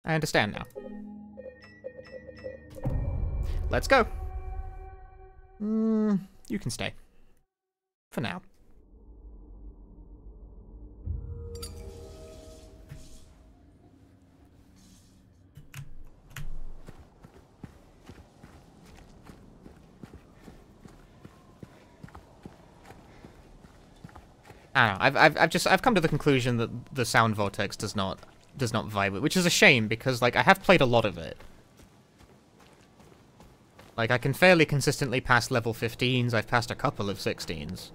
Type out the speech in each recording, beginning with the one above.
I understand now. Let's go. You can stay. For now. I don't know. I've come to the conclusion that the sound vortex does not vibe with, which is a shame because like I have played a lot of it. Like I can fairly consistently pass level 15s. I've passed a couple of 16s,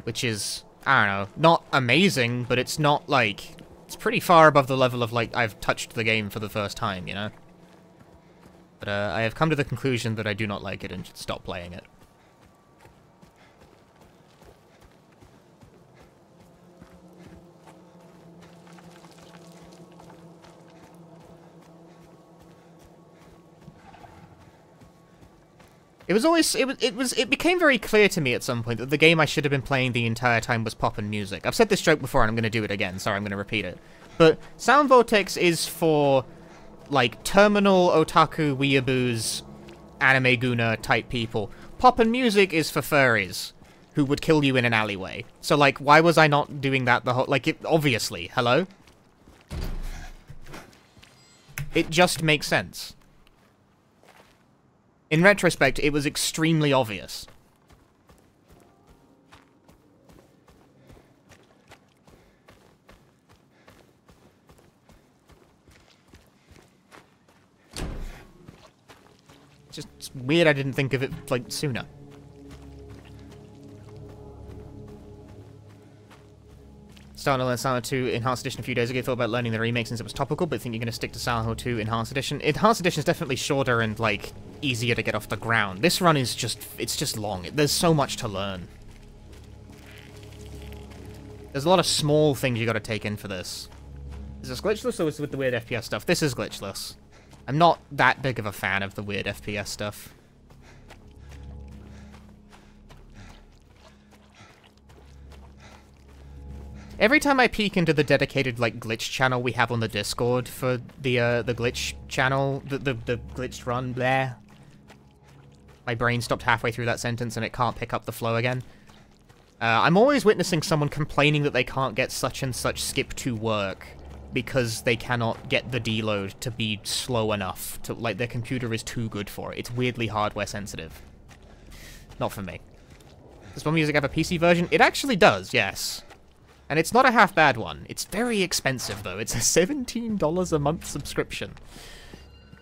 which is, I don't know, not amazing, but it's not like, it's pretty far above the level of like I've touched the game for the first time, you know. But I have come to the conclusion that I do not like it and should stop playing it. It became very clear to me at some point that the game I should have been playing the entire time was poppin' music. I've said this joke before and I'm going to do it again, sorry, I'm going to repeat it. But Sound Vortex is for, like, terminal otaku weeaboos, anime guna type people. Poppin' music is for furries, who would kill you in an alleyway. So, like, why was I not doing that the whole... Like, obviously, hello? It just makes sense. In retrospect, it was extremely obvious. It's weird I didn't think of it, like, sooner. Started to learn Silent Hill 2 Enhanced Edition a few days ago. Thought about learning the remake since it was topical, but think you're going to stick to Silent Hill 2 Enhanced Edition. Enhanced Edition is definitely shorter and, like, easier to get off the ground. This run is just, it's just long. There's so much to learn. There's a lot of small things you got to take in for this. Is this glitchless or is it with the weird FPS stuff? This is glitchless. I'm not that big of a fan of the weird FPS stuff. Every time I peek into the dedicated, like, glitch channel we have on the Discord for the glitch channel, the glitched run, bleh. My brain stopped halfway through that sentence and it can't pick up the flow again. I'm always witnessing someone complaining that they can't get such and such skip to work because they cannot get the deload to be slow enough to, like, their computer is too good for it. It's weirdly hardware sensitive. Not for me. Does One Music have a PC version? It actually does, yes. And it's not a half bad one. It's very expensive, though. It's a $17 a month subscription.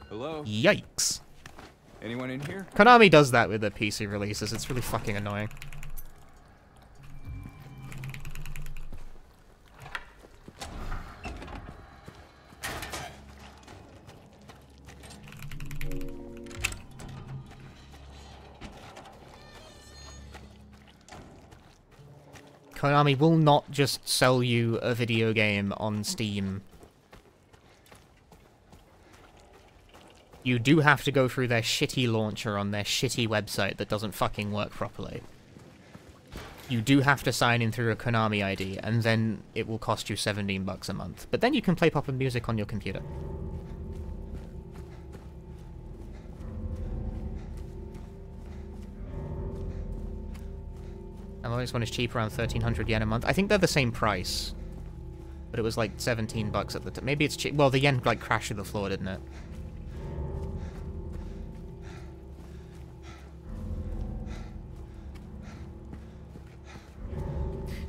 Hello? Yikes. Anyone in here? Konami does that with their PC releases. It's really fucking annoying. Konami will not just sell you a video game on Steam. You do have to go through their shitty launcher on their shitty website that doesn't fucking work properly. You do have to sign in through a Konami ID, and then it will cost you $17 a month. But then you can play pop-up music on your computer. And the next one is cheap, around 1,300 yen a month. I think they're the same price. But it was like 17 bucks at the time. Maybe it's cheap. Well, the yen like crashed through the floor, didn't it?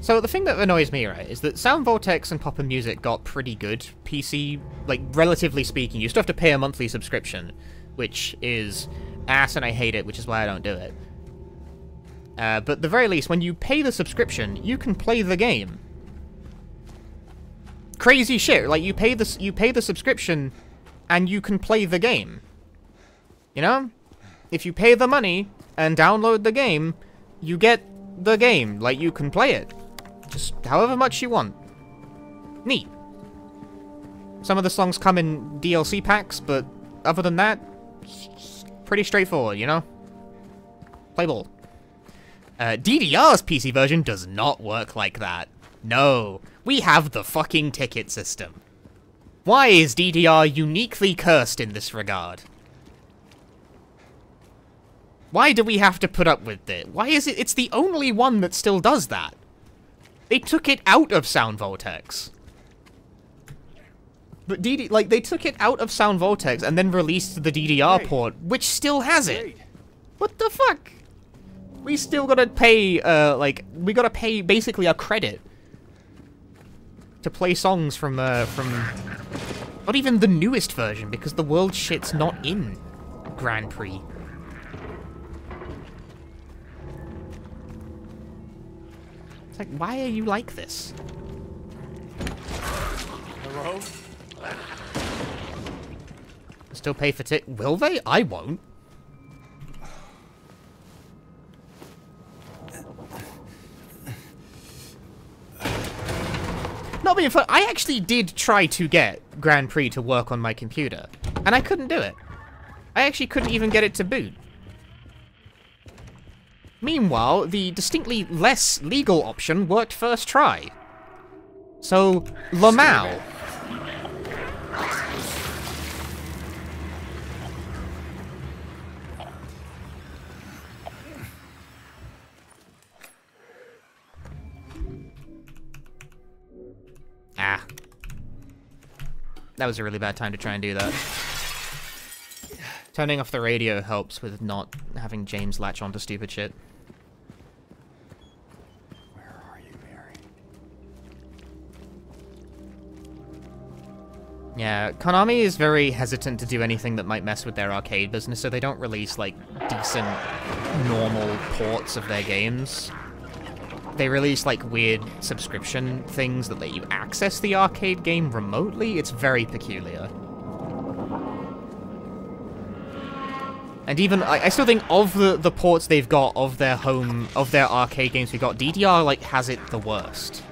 So the thing that annoys me, right, is that Sound Vortex and Pop and Music got pretty good PC, like, relatively speaking. You still have to pay a monthly subscription, which is ass and I hate it, which is why I don't do it. But at the very least, when you pay the subscription, you can play the game. Crazy shit, like, you pay the subscription, and you can play the game. You know? If you pay the money, and download the game, you get the game. Like, you can play it. Just however much you want. Neat. Some of the songs come in DLC packs, but other than that, pretty straightforward, you know? Play ball. DDR's PC version does not work like that. No. We have the fucking ticket system. Why is DDR uniquely cursed in this regard? Why do we have to put up with it? Why is it? It's the only one that still does that. They took it out of Sound Vortex. But they took it out of Sound Vortex and then released the DDR port, which still has it. What the fuck? We still gotta pay, we gotta pay basically a credit to play songs from not even the newest version, because the world shit's not in Grand Prix. It's like, why are you like this? Hello? Still pay for will they? I won't. Not being fun, I actually did try to get Grand Prix to work on my computer, and I couldn't do it. I actually couldn't even get it to boot. Meanwhile, the distinctly less legal option worked first try. So, Lamau. Ah. That was a really bad time to try and do that. Turning off the radio helps with not having James latch onto stupid shit. Where are you, Mary? Yeah, Konami is very hesitant to do anything that might mess with their arcade business, so they don't release, like, decent, normal ports of their games. They release, like, weird subscription things that let you access the arcade game remotely. It's very peculiar. And even, I still think of the ports they've got of their arcade games we got, DDR, like, has it the worst.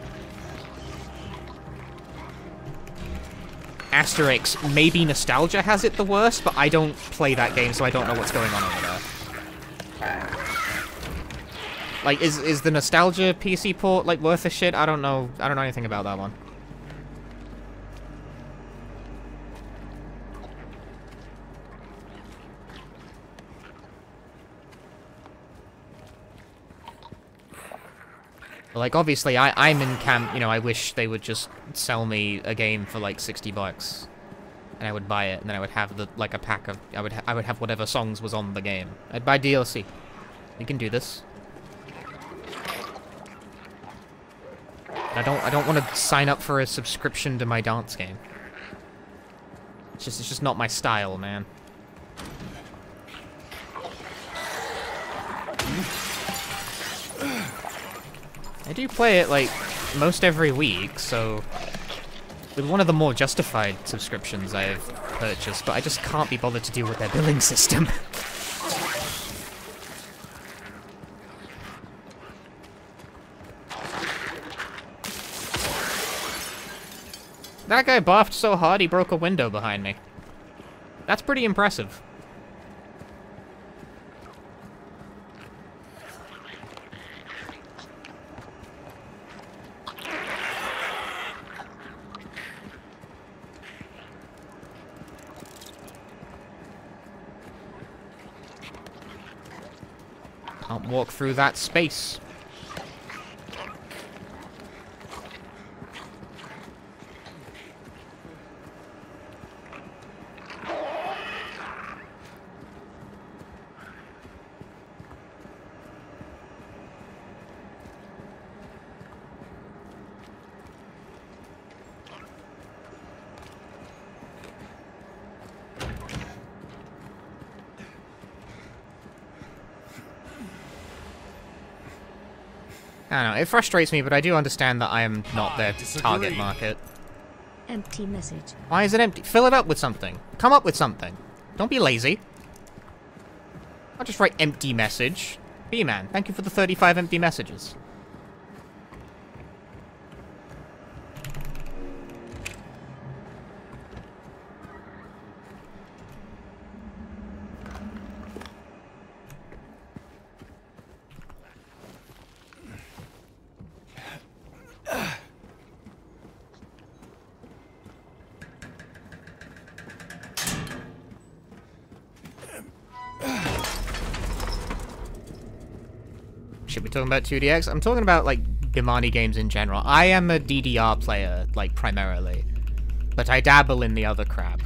Asterix, maybe Nostalgia has it the worst, but I don't play that game, so I don't know what's going on over there. Like, is the Nostalgia PC port, like, worth a shit? I don't know anything about that one. But, like, obviously, I'm in camp, you know, I wish they would just sell me a game for, like, $60. And I would buy it, and then I would have, a pack of, I would have whatever songs was on the game. I'd buy DLC. We can do this. I don't want to sign up for a subscription to my dance game. It's just not my style, man. I do play it, like, most every week, so with one of the more justified subscriptions I have purchased, but I just can't be bothered to deal with their billing system. That guy buffed so hard he broke a window behind me. That's pretty impressive. Can't walk through that space. I don't know, it frustrates me, but I do understand that I am not their target market. Empty message. Why is it empty? Fill it up with something. Come up with something. Don't be lazy. I'll just write empty message. B-man, thank you for the 35 empty messages. Should we talk about 2DX? I'm talking about, like, Bimani games in general. I am a DDR player, like, primarily. But I dabble in the other crap.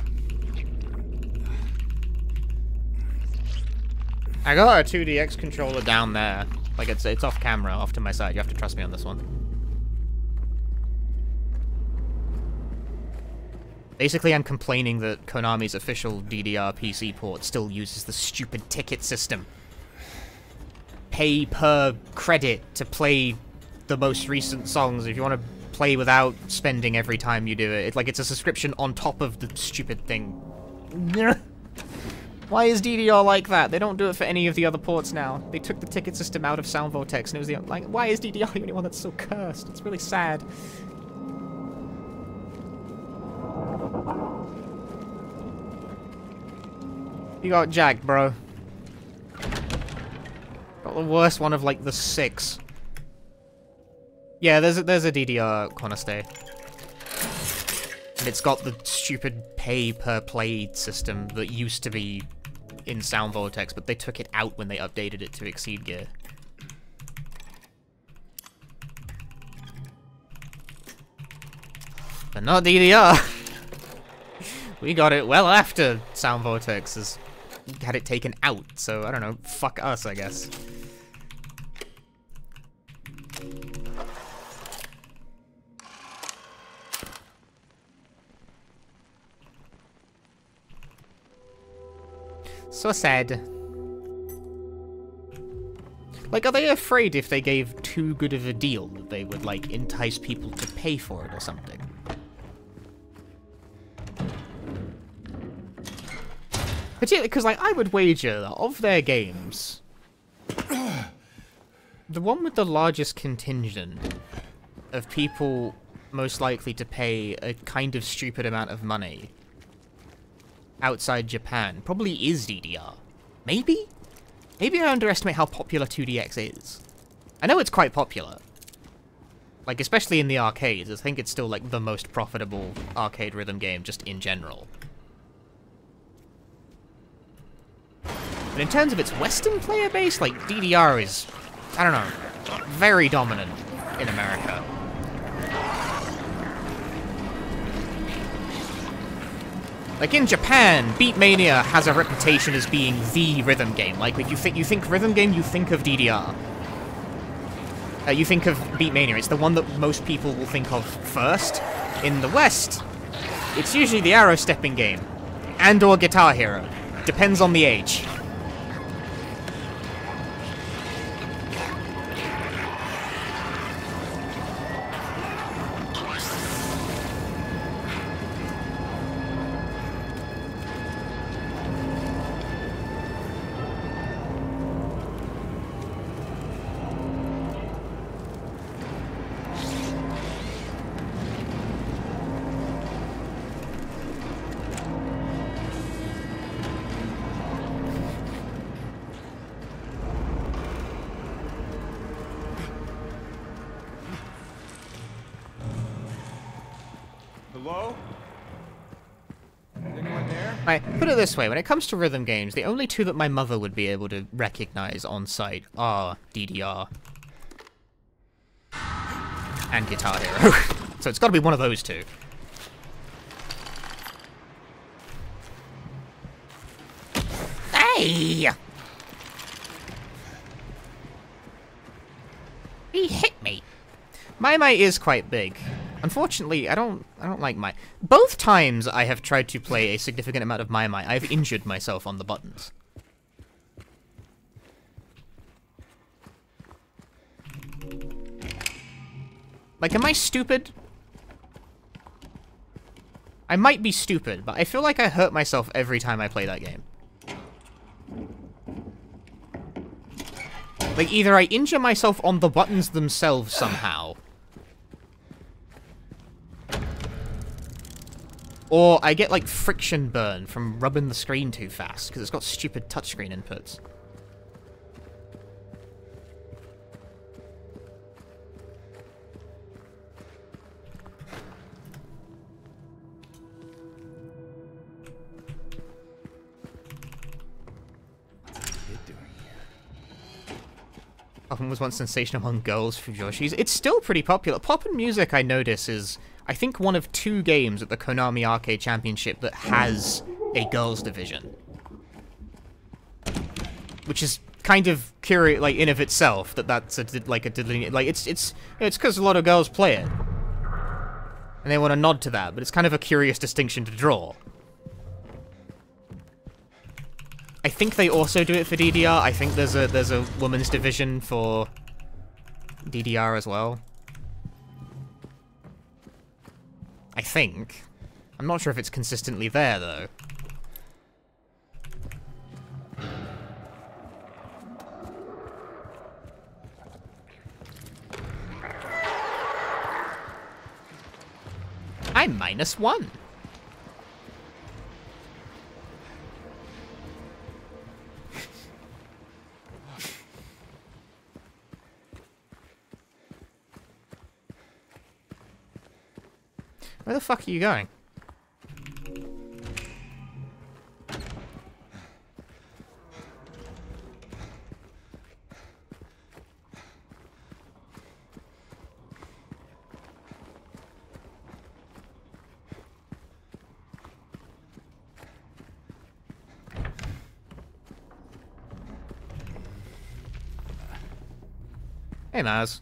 I got a 2DX controller down there. Like, it's off camera, off to my side. You have to trust me on this one. Basically, I'm complaining that Konami's official DDR PC port still uses the stupid ticket system. Pay per credit to play the most recent songs if you want to play without spending every time you do it. It's a subscription on top of the stupid thing. Why is DDR like that? They don't do it for any of the other ports now. They took the ticket system out of Sound Vortex, and it was like, why is DDR the only one that's so cursed? It's really sad. You got jacked, bro. Got the worst one of, like, the 6. Yeah, there's a DDR corner stay. And it's got the stupid pay-per-play system that used to be in Sound Vortex, but they took it out when they updated it to Exceed Gear. But not DDR. We got it well after Sound Vortex has had it taken out, so I don't know, fuck us, I guess. So sad. Like, are they afraid if they gave too good of a deal that they would, like, entice people to pay for it or something? Particularly because, like, I would wager that of their games, the one with the largest contingent of people most likely to pay a kind of stupid amount of money outside Japan probably is DDR. Maybe? Maybe I underestimate how popular 2DX is. I know it's quite popular. Like, especially in the arcades. I think it's still, like, the most profitable arcade rhythm game just in general. But in terms of its Western player base, like, DDR is, I don't know, very dominant in America. Like, in Japan, Beatmania has a reputation as being the rhythm game. Like, if you think rhythm game, you think of DDR. You think of Beatmania. It's the one that most people will think of first. In the West, it's usually the arrow stepping game. And or Guitar Hero. Depends on the age. Hello? Anyone there? Right, put it this way, when it comes to rhythm games, the only two that my mother would be able to recognize on sight are DDR and Guitar Hero. So it's gotta be one of those two. Hey! He hit me. My is quite big. Unfortunately, I don't like my... Both times I have tried to play a significant amount of my, I've injured myself on the buttons. Like, am I stupid? I might be stupid, but I feel like I hurt myself every time I play that game. Like, either I injure myself on the buttons themselves somehow, or I get, like, friction burn from rubbing the screen too fast, because it's got stupid touchscreen inputs. What's this kid doing here? Poppin' was once sensational among girls from Yoshi's. It's still pretty popular. Poppin' music, I notice, is, I think, one of 2 games at the Konami Arcade Championship that has a girls division. Which is kind of curious, like, in of itself, that's it's because a lot of girls play it. And they want to nod to that, but it's kind of a curious distinction to draw. I think they also do it for DDR. I think there's a women's division for DDR as well. I think. I'm not sure if it's consistently there, though. I'm -1. Where the fuck are you going? Hey, Maz.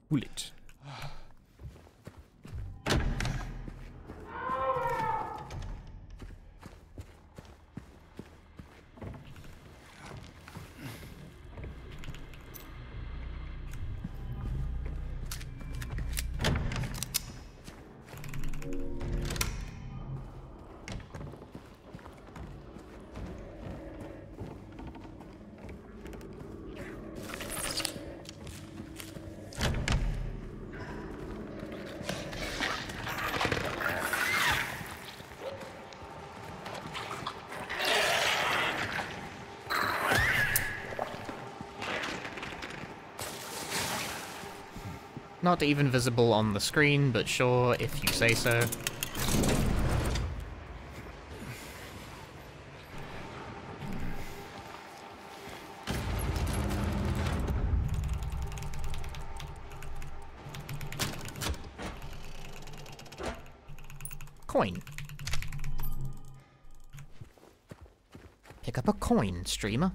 Bullet. Not even visible on the screen, but sure, if you say so. Coin. Pick up a coin, streamer.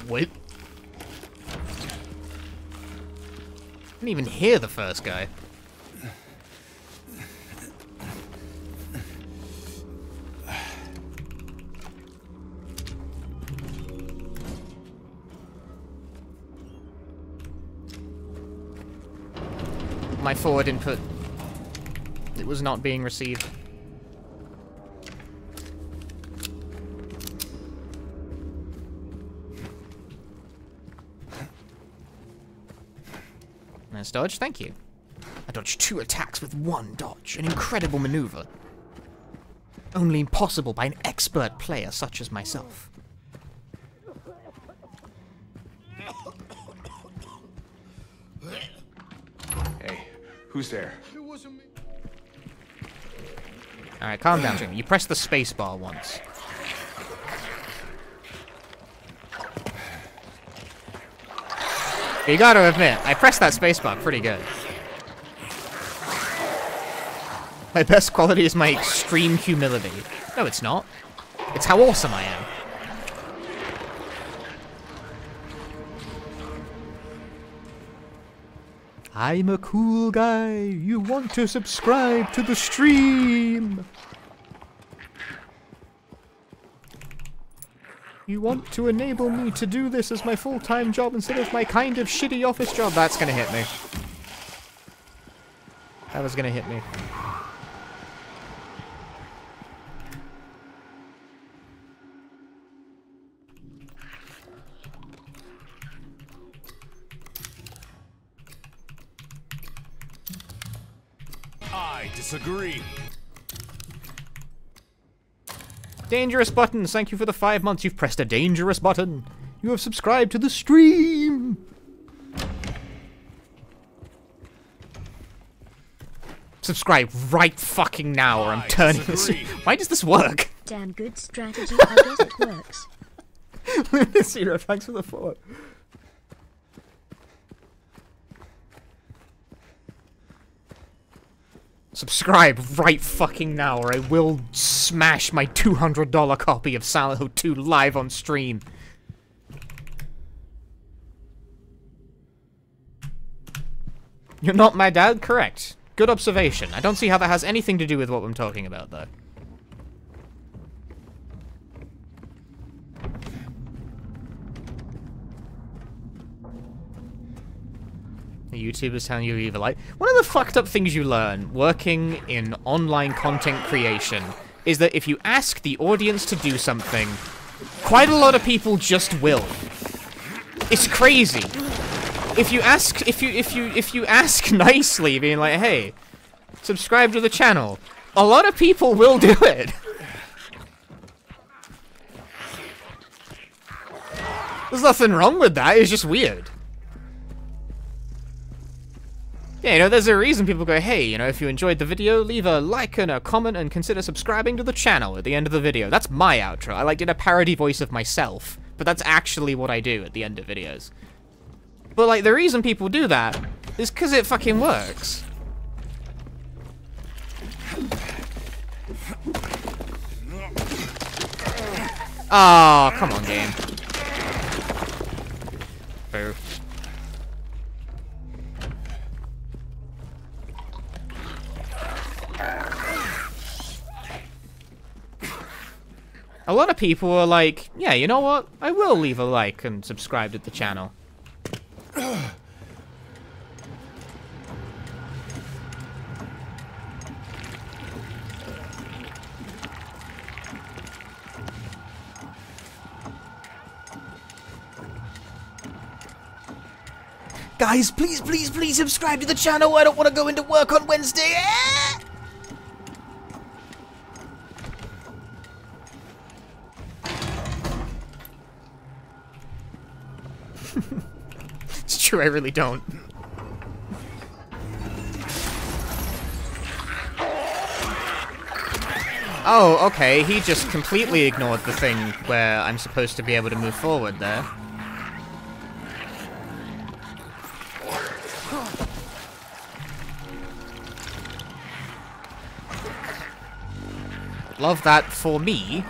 Wait. I didn't even hear the first guy. My forward input, it was not being received. Nice dodge, thank you. I dodged 2 attacks with 1 dodge, an incredible maneuver. Only possible by an expert player such as myself. Hey, who's there? Alright, calm down, Jimmy. You press the space bar once. You gotta admit, I pressed that spacebar pretty good. My best quality is my extreme humility. No, it's not. It's how awesome I am. I'm a cool guy. You want to subscribe to the stream. You want to enable me to do this as my full-time job instead of my kind of shitty office job. That's gonna hit me. That was gonna hit me. I disagree. Dangerous buttons, thank you for the 5 months. You've pressed a dangerous button. You have subscribed to the stream. Subscribe right fucking now or I'm turning this. Why does this work? Damn good strategy, I guess it works. Zero, thanks for the follow. Subscribe right fucking now or I will smash my $200 copy of Silent Hill 2 live on stream. You're not my dad? Correct. Good observation. I don't see how that has anything to do with what I'm talking about, though. YouTubers telling you evil light. One of the fucked up things you learn working in online content creation is that if you ask the audience to do something, quite a lot of people just will. It's crazy. If you ask nicely, being like, hey, subscribe to the channel, a lot of people will do it. There's nothing wrong with that, it's just weird. Yeah, you know, there's a reason people go, hey, you know, if you enjoyed the video, leave a like and a comment and consider subscribing to the channel at the end of the video. That's my outro. I did a parody voice of myself, but that's actually what I do at the end of videos. But, like, the reason people do that is because it fucking works. Oh, come on, game. Boo. A lot of people are like, yeah, you know what? I will leave a like and subscribe to the channel. Guys, please, please, please subscribe to the channel. I don't want to go into work on Wednesday. It's true, I really don't. Oh, okay, he just completely ignored the thing where I'm supposed to be able to move forward there. Love that for me.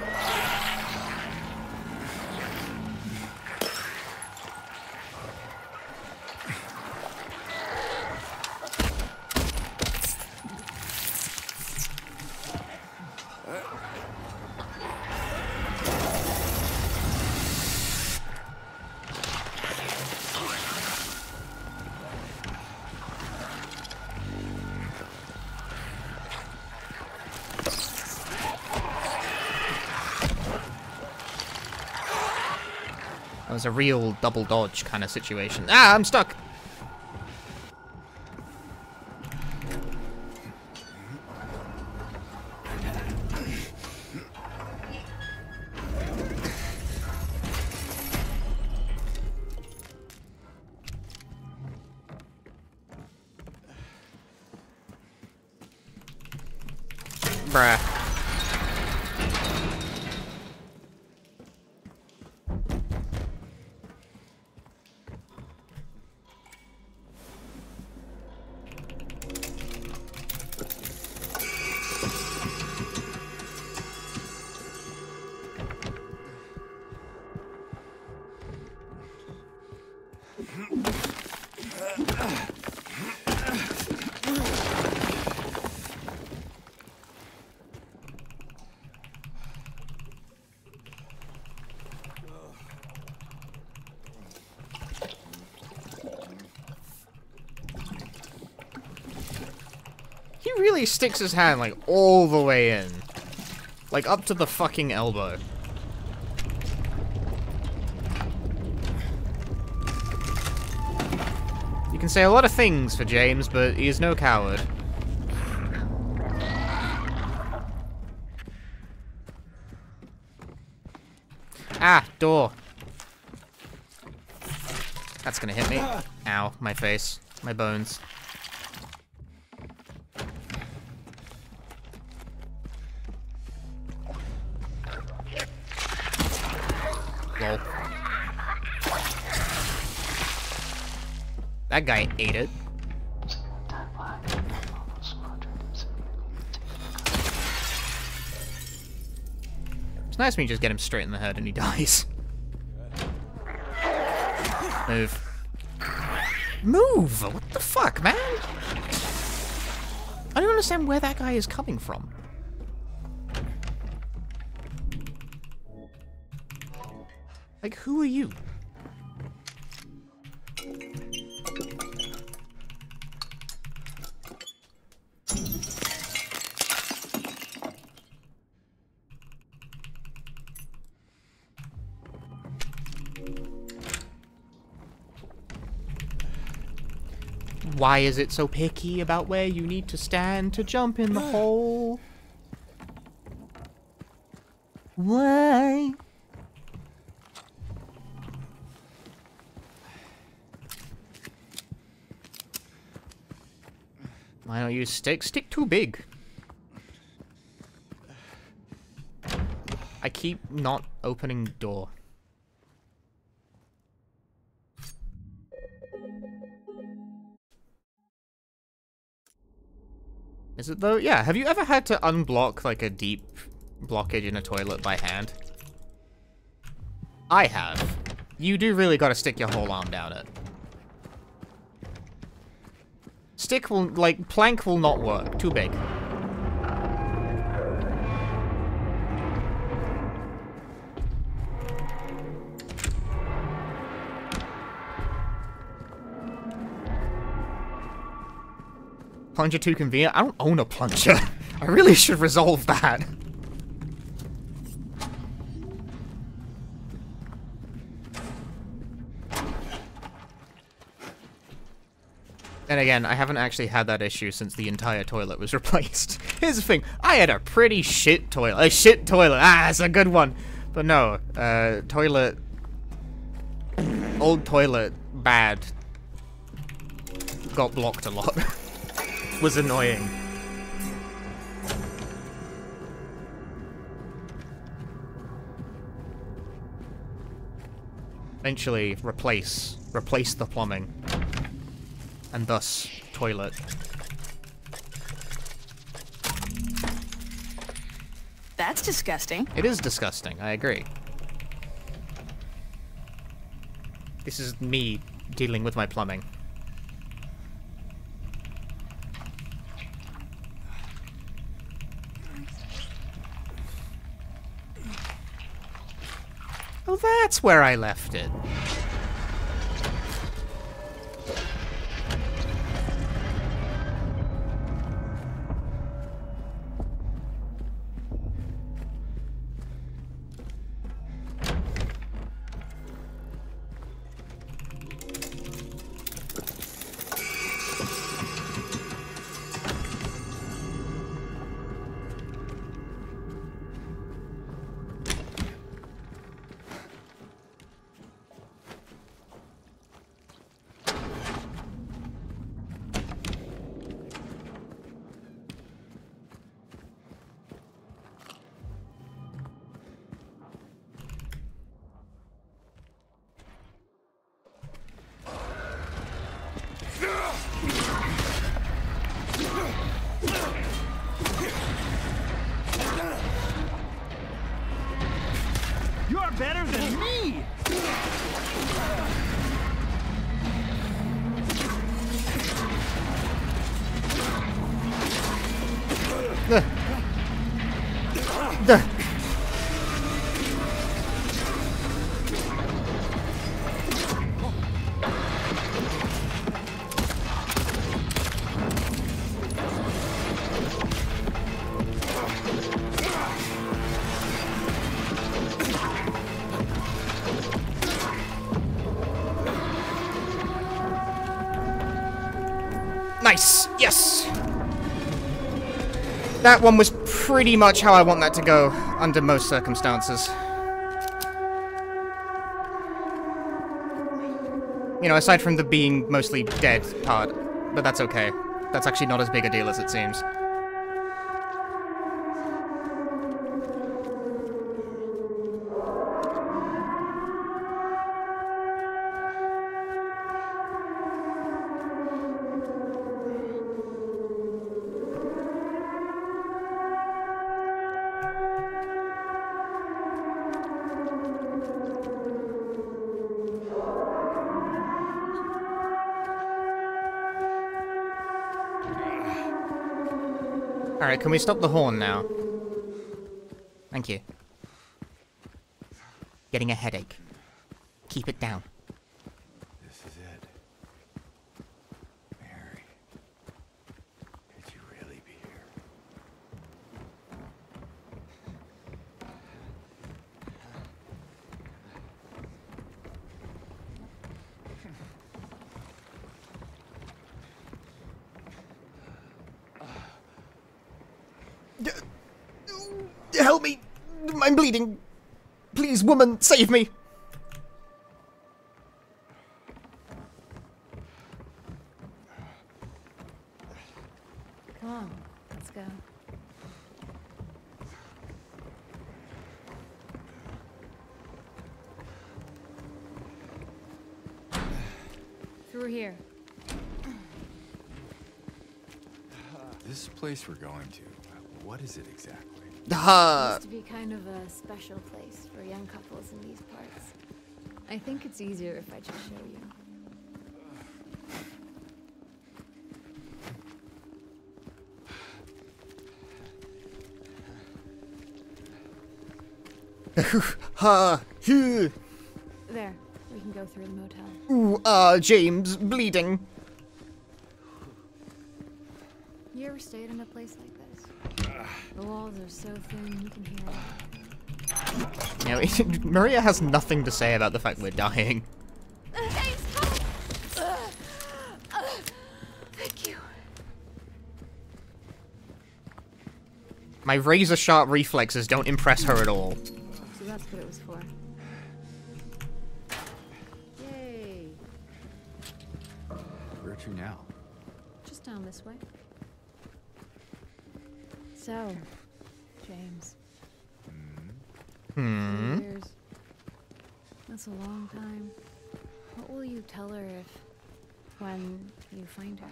That was a real double dodge kind of situation. Ah, I'm stuck! Bruh. He really sticks his hand, like, all the way in. Like, up to the fucking elbow. You can say a lot of things for James, but he is no coward. Ah, door. That's gonna hit me. Ow, my face. My bones. Lol. That guy ate it. It's nice when you just get him straight in the head and he dies. Move. Move! What the fuck, man? I don't understand where that guy is coming from. Like, who are you? Why is it so picky about where you need to stand to jump in the hole? Why? Why don't you use stick? Stick too big. I keep not opening door. Is it though? Yeah, have you ever had to unblock like a deep blockage in a toilet by hand? I have. You do really gotta stick your whole arm down it. Stick will, like, plank will not work. Too big. Plunger too convenient? I don't own a plunger. I really should resolve that. And again, I haven't actually had that issue since the entire toilet was replaced. Here's the thing, I had a pretty shit toilet. A shit toilet, that's a good one. But no, toilet, old toilet, bad. Got blocked a lot. Was annoying. Eventually, replace the plumbing. And thus, toilet. That's disgusting. It is disgusting, I agree. This is me dealing with my plumbing. Oh, that's where I left it. You're better than me! Nice! Yes! That one was pretty much how I want that to go, under most circumstances. You know, aside from the being mostly dead part, but that's okay. That's actually not as big a deal as it seems. Alright, can we stop the horn now? Thank you. Getting a headache. Keep it down. This is it. Mary. Could you really be here? Help me! I'm bleeding! Please, woman, save me! Come on, let's go. Through here. This place we're going to, what is it exactly? Used to be kind of a special place for young couples in these parts. I think it's easier if I just show you. There, we can go through the motel. Ooh, James, bleeding. You ever stayed in a place like this? The walls are so thin you can hear it. You know, Maria has nothing to say about the fact we're dying. Thank you. My razor-sharp reflexes don't impress her at all. So that's what it was for. Yay. Where to now? Just down this way. So, James. 3 years. That's a long time. What will you tell her when you find her?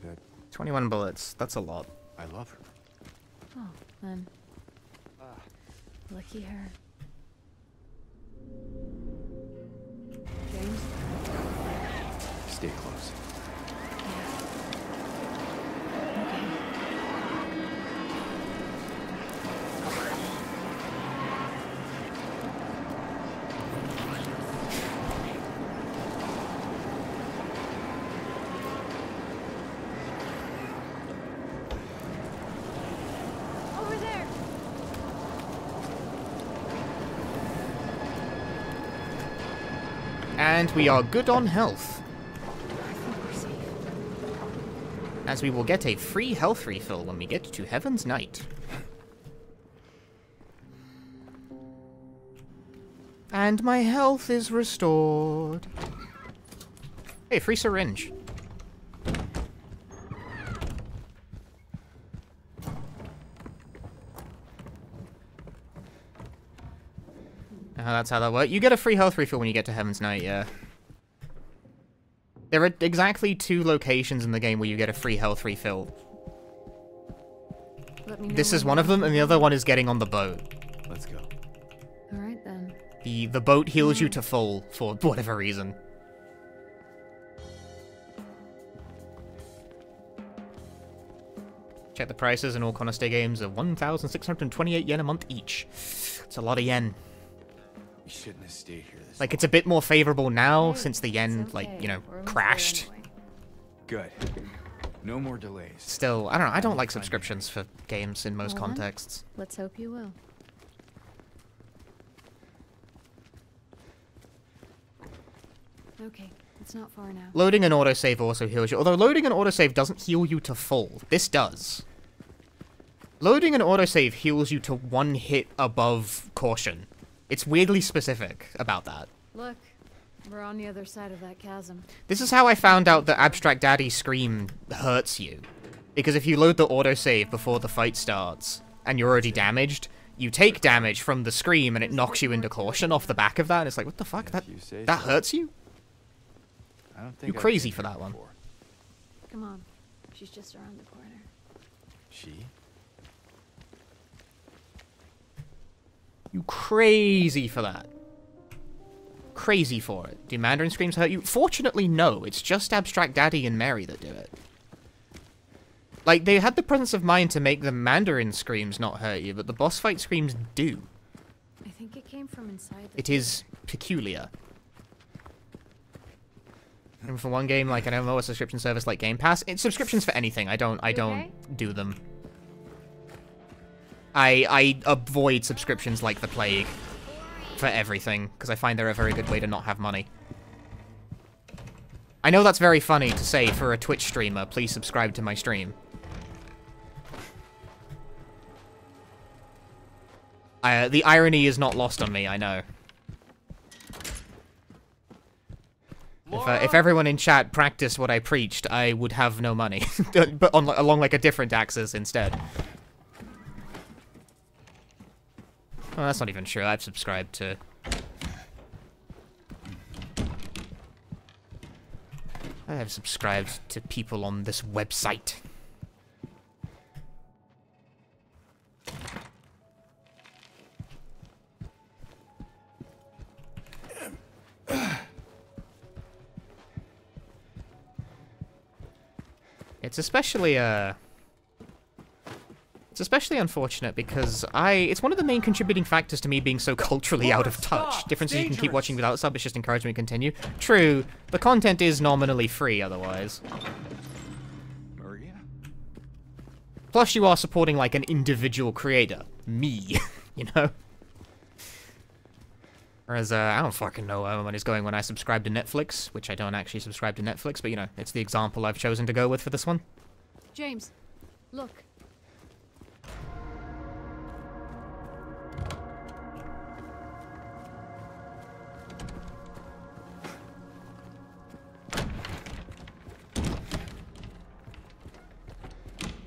That 21 bullets, that's a lot. I love her. Oh, then. Lucky her. James? Stay close. Okay. Over there! And we are good on health. As we will get a free health refill when we get to Heaven's Night. And my health is restored. Hey, free syringe. That's how that works. You get a free health refill when you get to Heaven's Night, yeah. There are exactly 2 locations in the game where you get a free health refill. Let me know This is when one of you're them, and the other one is getting on the boat. Let's go. Alright then. The boat heals you to full, for whatever reason. Check the prices, and all Konosuke games are 1,628 yen a month each. It's a lot of yen. We shouldn't have stayed here this Like, it's a bit more favorable now Hey, since the it's yen, okay. like, you know, We're almost there crashed. anyway. Good. No more delays. Still, I don't know, I don't like subscriptions for games in most Well then. contexts. Let's hope you will. Okay, it's not far now. Loading an autosave also heals you, although loading an autosave doesn't heal you to full. This does. Loading an autosave heals you to 1 hit above caution. It's weirdly specific about that. Look, we're on the other side of that chasm. This is how I found out that Abstract Daddy Scream hurts you. Because if you load the autosave before the fight starts, and you're already damaged, you take damage from the scream and it knocks you into caution off the back of that, and it's like, what the fuck? That hurts you? I don't think You're I've crazy been for here that one. before. Come on. She's just around the corner. She? You crazy for that. Crazy for it. Do Mandarin Screams hurt you? Fortunately, no. It's just Abstract Daddy and Mary that do it. Like, they had the presence of mind to make the Mandarin Screams not hurt you, but the boss fight screams do. I think it came from inside the It is peculiar. And for one game, like an MMO, a subscription service like Game Pass, it's subscriptions for anything. I don't okay? do them. I avoid subscriptions like the plague for everything, because I find they're a very good way to not have money. I know that's very funny to say for a Twitch streamer, please subscribe to my stream. The irony is not lost on me, I know. If everyone in chat practiced what I preached, I would have no money. But along like a different axis instead. Well, that's not even true. I've subscribed to... I have subscribed to people on this website. It's especially unfortunate because it's one of the main contributing factors to me being so culturally out of touch. Difference is you can keep watching without sub, it's just encouraged me to continue. True, the content is nominally free otherwise. Maria? Plus you are supporting like an individual creator. Me, you know? Whereas, I don't fucking know where my money's going when I subscribe to Netflix, which I don't actually subscribe to Netflix, but you know, it's the example I've chosen to go with for this one. James, look.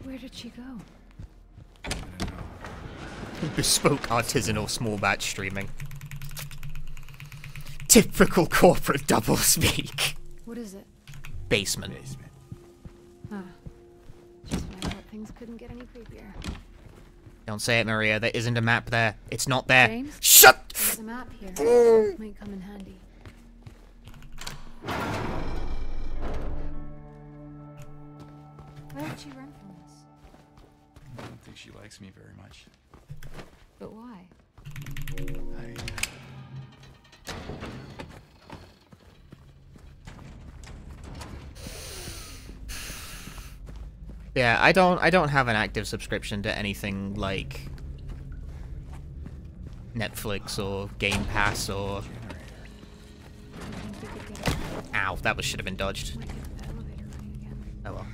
Where did she go? Bespoke artisanal small batch streaming. Typical corporate doublespeak. What is it? Basement. Ah. Just when I thought things couldn't get any creepier. Don't say it, Maria. There isn't a map there. It's not there. James? Shut! There's a map here. Might come in handy. Why would she run from us? I don't think she likes me very much. But why? Yeah, I don't have an active subscription to anything like Netflix or Game Pass or... I think we could get it. Ow, that should have been dodged. Might get the elevator running again. Oh well.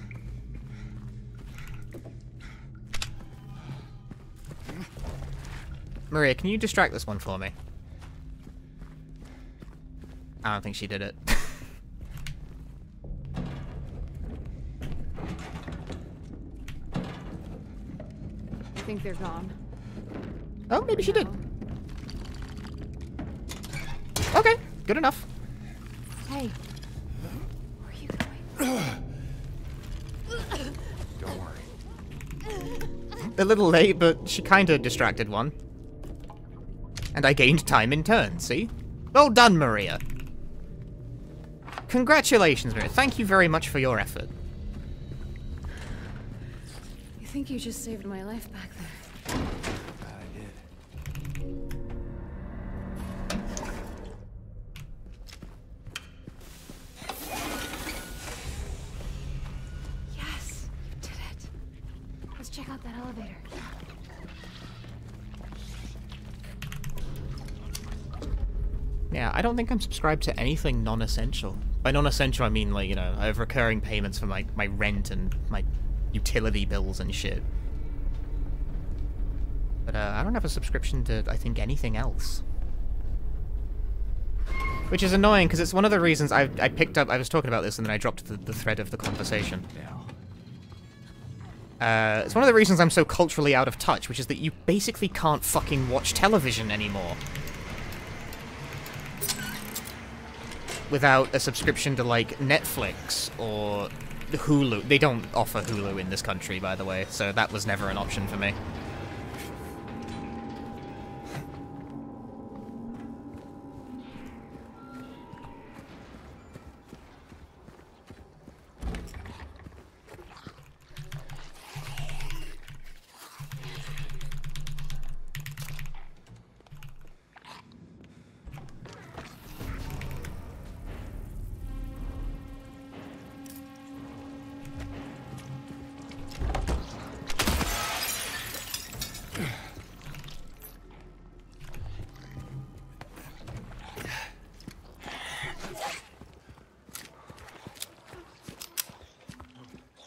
Maria, can you distract this one for me? I don't think she did it. I think they're gone. Oh, maybe she did. No. Okay, good enough. Hey. Where are you going? Don't worry. A little late, but she kinda distracted one. And I gained time in turn, see? Well done, Maria. Congratulations, Maria. Thank you very much for your effort. You think you just saved my life back there. Glad I did. Yes, you did it. Let's check out that elevator. Yeah, I don't think I'm subscribed to anything non-essential. By non-essential, I mean, like, you know, I have recurring payments for my rent and my utility bills and shit. But I don't have a subscription to, I think, anything else. Which is annoying, because it's one of the reasons I picked up... I was talking about this and then I dropped the thread of the conversation. It's one of the reasons I'm so culturally out of touch, which is that you basically can't fucking watch television anymore. Without a subscription to, like, Netflix or Hulu. They don't offer Hulu in this country, by the way, so that was never an option for me.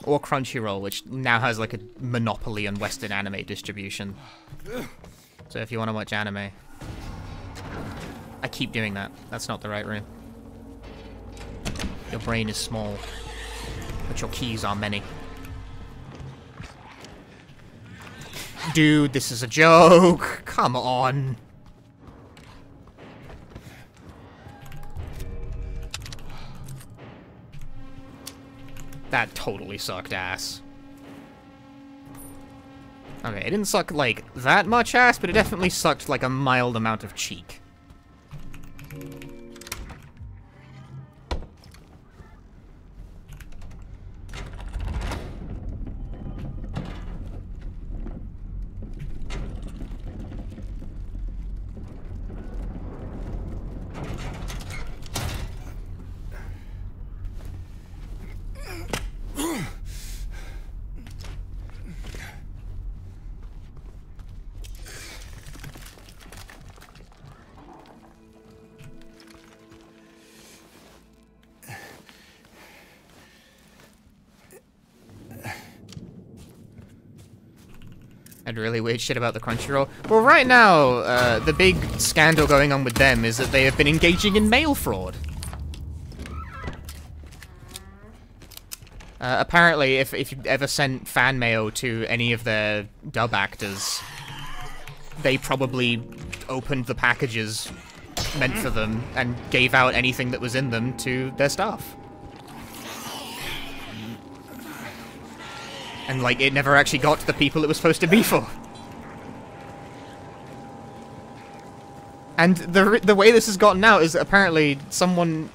Or Crunchyroll, which now has like a monopoly on Western anime distribution. So if you want to watch anime... I keep doing that. That's not the right room. Your brain is small, but your keys are many. Dude, this is a joke! Come on! That totally sucked ass. Okay, it didn't suck, like, that much ass, but it definitely sucked, like, a mild amount of cheek. And really weird shit about the Crunchyroll. Well, right now, the big scandal going on with them is that they have been engaging in mail fraud. Apparently, if you've ever sent fan mail to any of their dub actors, they probably opened the packages meant for them and gave out anything that was in them to their staff. And, like, it never actually got to the people it was supposed to be for. And the way this has gotten out is apparently someone,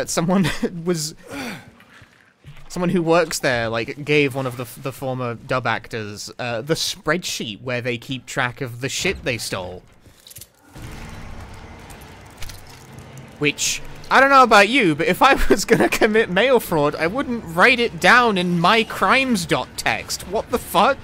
someone who works there, like, gave one of the former dub actors, the spreadsheet where they keep track of the shit they stole. Which... I don't know about you, but if I was gonna commit mail fraud, I wouldn't write it down in my crimes.txt. What the fuck?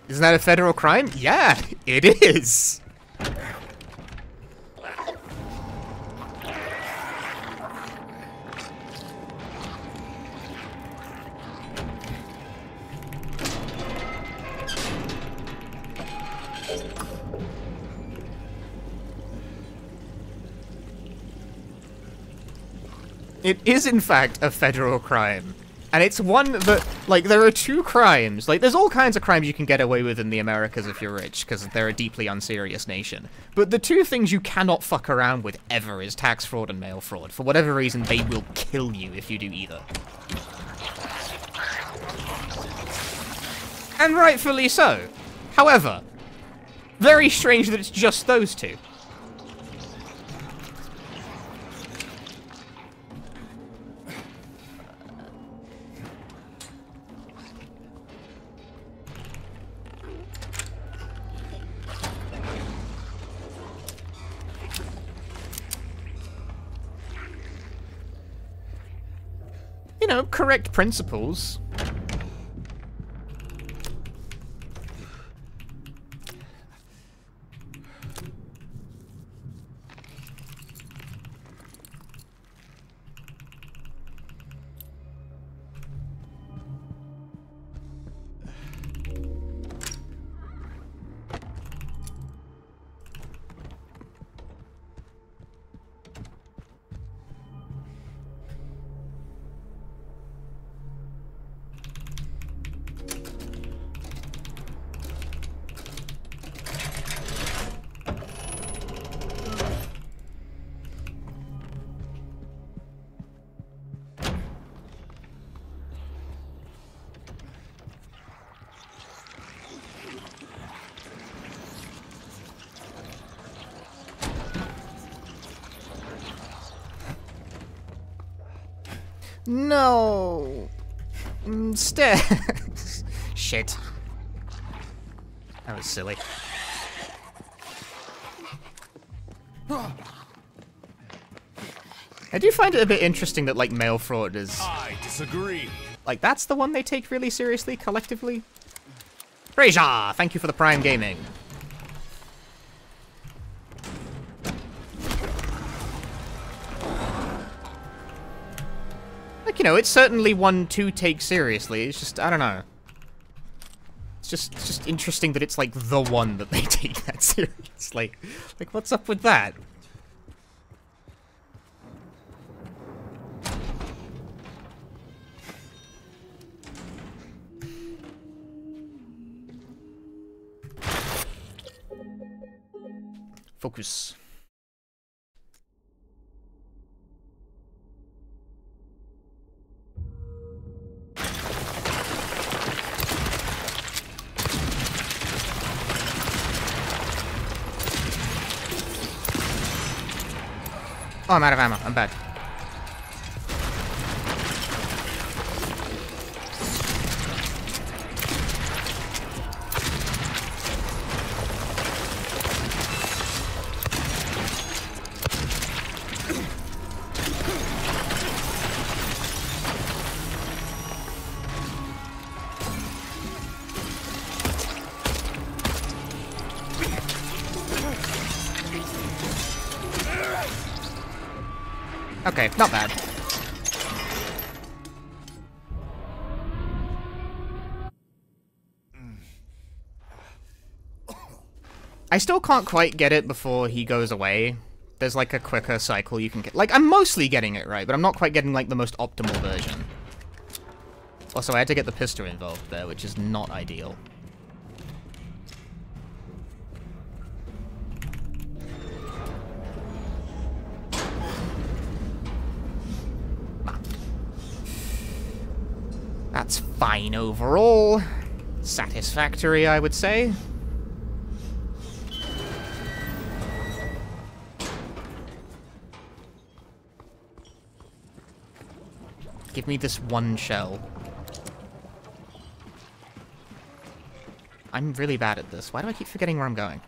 Isn't that a federal crime? Yeah, it is. It is, in fact, a federal crime. And it's one that, like, there are two crimes. Like, there's all kinds of crimes you can get away with in the Americas if you're rich, because they're a deeply unserious nation. But the two things you cannot fuck around with ever is tax fraud and mail fraud. For whatever reason, they will kill you if you do either. And rightfully so. However, very strange that it's just those two. You know, correct principles. No. Stairs. Shit. That was silly. I do find it a bit interesting that, like, mail fraud is... I disagree. Like, that's the one they take really seriously, collectively? Reja! Thank you for the Prime Gaming. Like, you know, it's certainly one to take seriously, it's just, I don't know. It's just interesting that it's, like, the one that they take that serious. Like, what's up with that? Focus. Oh, I'm out of ammo. I'm bad. Okay, not bad. I still can't quite get it before he goes away. There's like a quicker cycle you can get. Like, I'm mostly getting it right, but I'm not quite getting like the most optimal version. Also, I had to get the pistol involved there, which is not ideal. That's fine overall. Satisfactory, I would say. Give me this one shell. I'm really bad at this. Why do I keep forgetting where I'm going?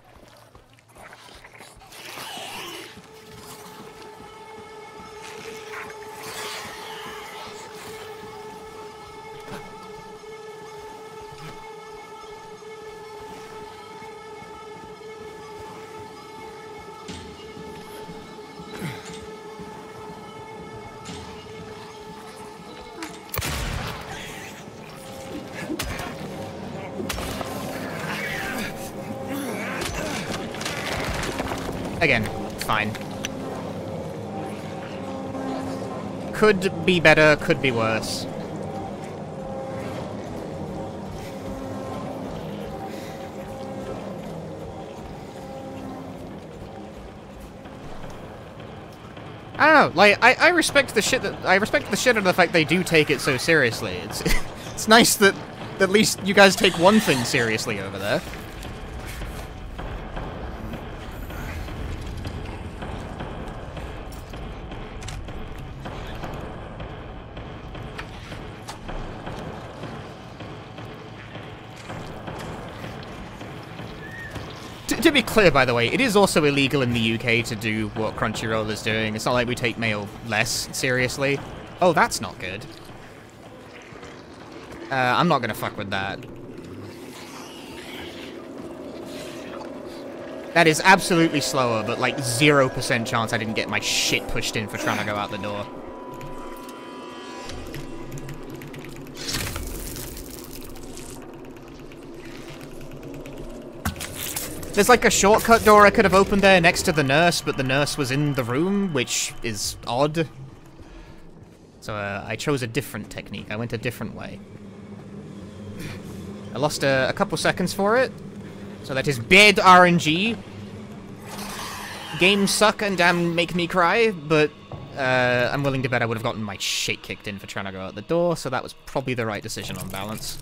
Again, fine. Could be better, could be worse. I don't know, like, I respect the shit that, I respect the shit out of the fact they do take it so seriously. It's, it's nice that at least you guys take one thing seriously over there. To be clear, by the way, it is also illegal in the UK to do what Crunchyroll is doing. It's not like we take mail less seriously. Oh, that's not good. I'm not gonna fuck with that. That is absolutely slower, but like 0% chance I didn't get my shit pushed in for trying to go out the door. There's like a shortcut door I could have opened there next to the nurse, but the nurse was in the room, which is odd. So I chose a different technique. I went a different way. I lost a couple seconds for it. So that is bad RNG. Games suck and damn make me cry, but I'm willing to bet I would have gotten my shit kicked in for trying to go out the door, so that was probably the right decision on balance.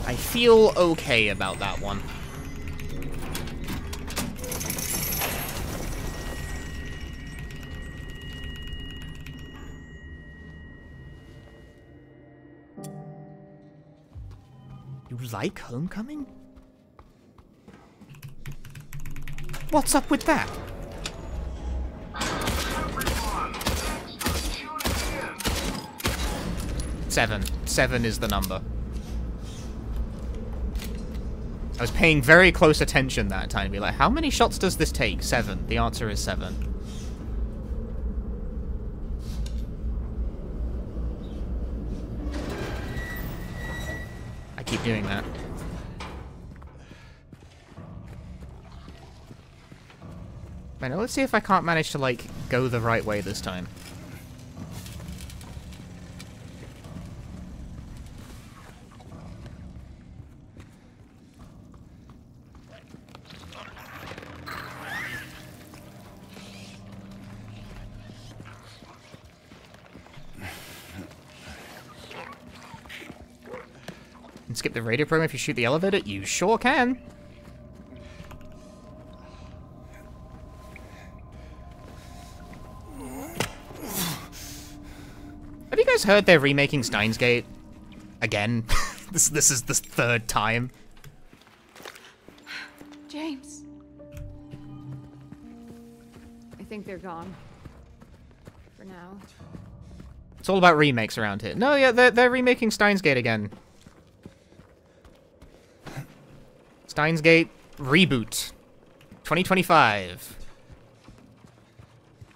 I feel okay about that one. You like Homecoming? What's up with that? Seven. 7 is the number. I was paying very close attention that time to be like, how many shots does this take? 7. The answer is 7. I keep doing that. Right, now let's see if I can't manage to, like, go the right way this time. Skip the radio program if you shoot the elevator? You sure can. Have you guys heard they're remaking Steins Gate? Again? This is the 3rd time. James. I think they're gone. For now. It's all about remakes around here. No, yeah, they're remaking Steins Gate again. Steins Gate reboot. 2025.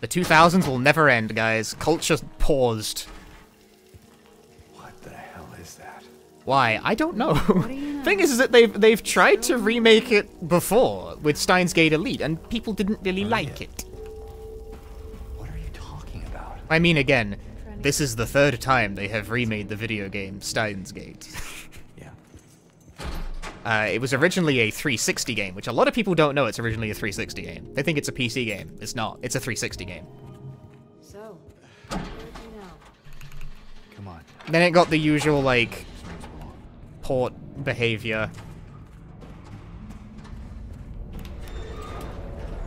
The 2000s will never end, guys. Culture paused. What the hell is that? Why? I don't know. What do you know? Thing is that they've tried to remake it before with Steins Gate Elite, and people didn't really like it. What are you talking about? I mean, again, this is the 3rd time they have remade the video game Steins Gate. It was originally a 360 game, which a lot of people don't know it's originally a 360 game. They think it's a PC game. It's not. It's a 360 game. So, where do you know? Come on. Then it got the usual, like, port behavior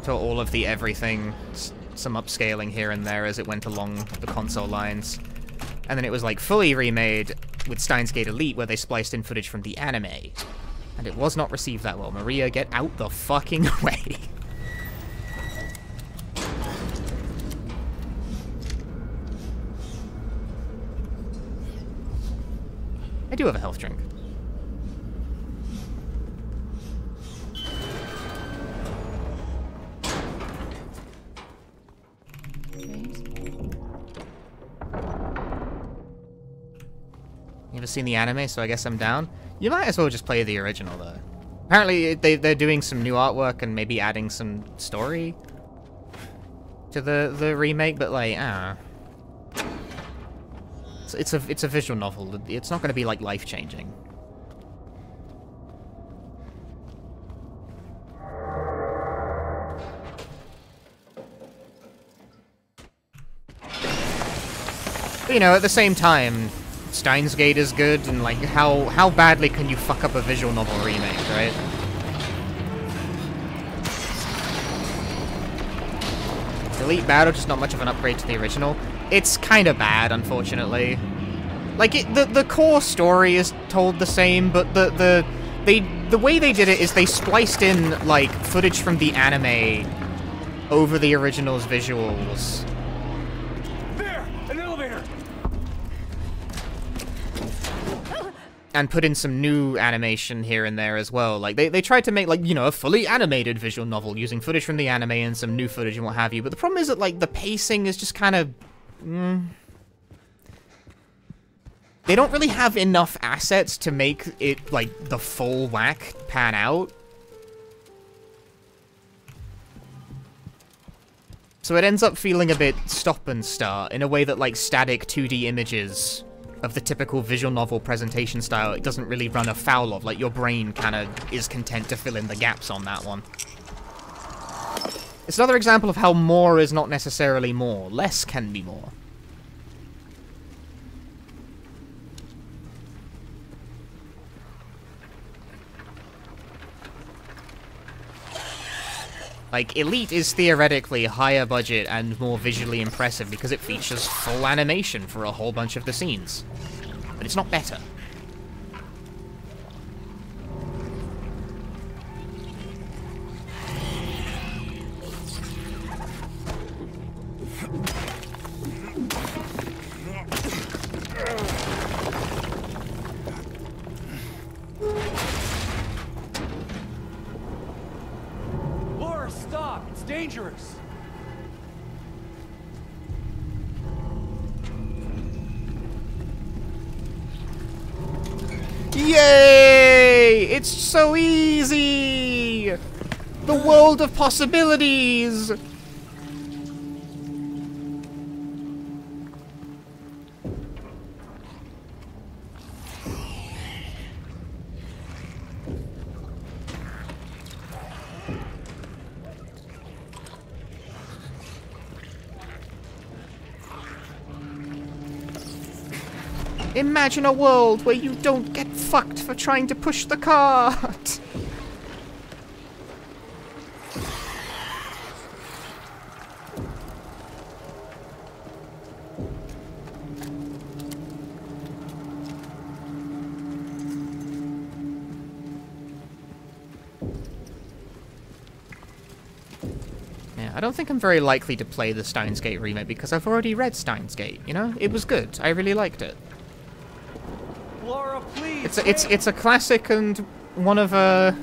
to all of the everything, some upscaling here and there as it went along the console lines. And then it was, like, fully remade with Steins Gate Elite, where they spliced in footage from the anime. And it was not received that well. Maria, get out the fucking way. I do have a health drink. James? You ever seen the anime, so I guess I'm down? You might as well just play the original, though. Apparently, they're doing some new artwork and maybe adding some story to the remake, but, like, I don't know. It's a visual novel. It's not going to be like life-changing. But, you know, at the same time, Steins Gate is good, and like how badly can you fuck up a visual novel remake, right? Elite Battle, just not much of an upgrade to the original. It's kind of bad, unfortunately. Like, the core story is told the same, but the way they did it is they spliced in, like, footage from the anime over the original's visuals. There! An elevator! And put in some new animation here and there as well. Like, they tried to make, like, you know, a fully animated visual novel using footage from the anime and some new footage and what have you. But the problem is that, like, the pacing is just kind of... They don't really have enough assets to make it, like, the full whack pan out. So it ends up feeling a bit stop and start in a way that, like, static 2D images of the typical visual novel presentation style, it doesn't really run afoul of. Like, your brain kind of is content to fill in the gaps on that one. It's another example of how more is not necessarily more. Less can be more. Like, Elite is theoretically higher budget and more visually impressive because it features full animation for a whole bunch of the scenes. But it's not better. Stop! It's dangerous! Yay! It's so easy! The world of possibilities! Imagine a world where you don't get fucked for trying to push the cart! Yeah, I don't think I'm very likely to play the Steins Gate remake because I've already read Steins Gate, you know? It was good. I really liked it. Laura, please. It's a classic and one of the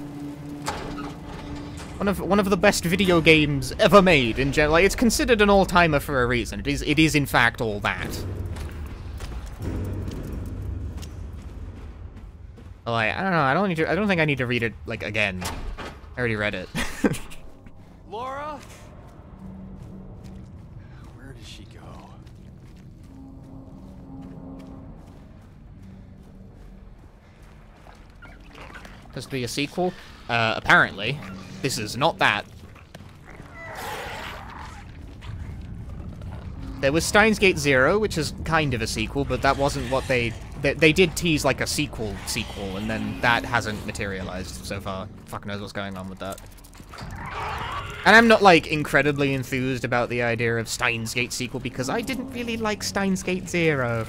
best video games ever made in general. Like, it's considered an all-timer for a reason. It is in fact all that. Well, I don't know. I don't think I need to read it like again. I already read it. Laura? Where did she go? Supposed to be a sequel? Apparently. This is not that. There was Steins Gate 0, which is kind of a sequel, but that wasn't what they did tease like a sequel, and then that hasn't materialized so far. Fuck knows what's going on with that. And I'm not, like, incredibly enthused about the idea of Steins Gate sequel, because I didn't really like Steins Gate 0.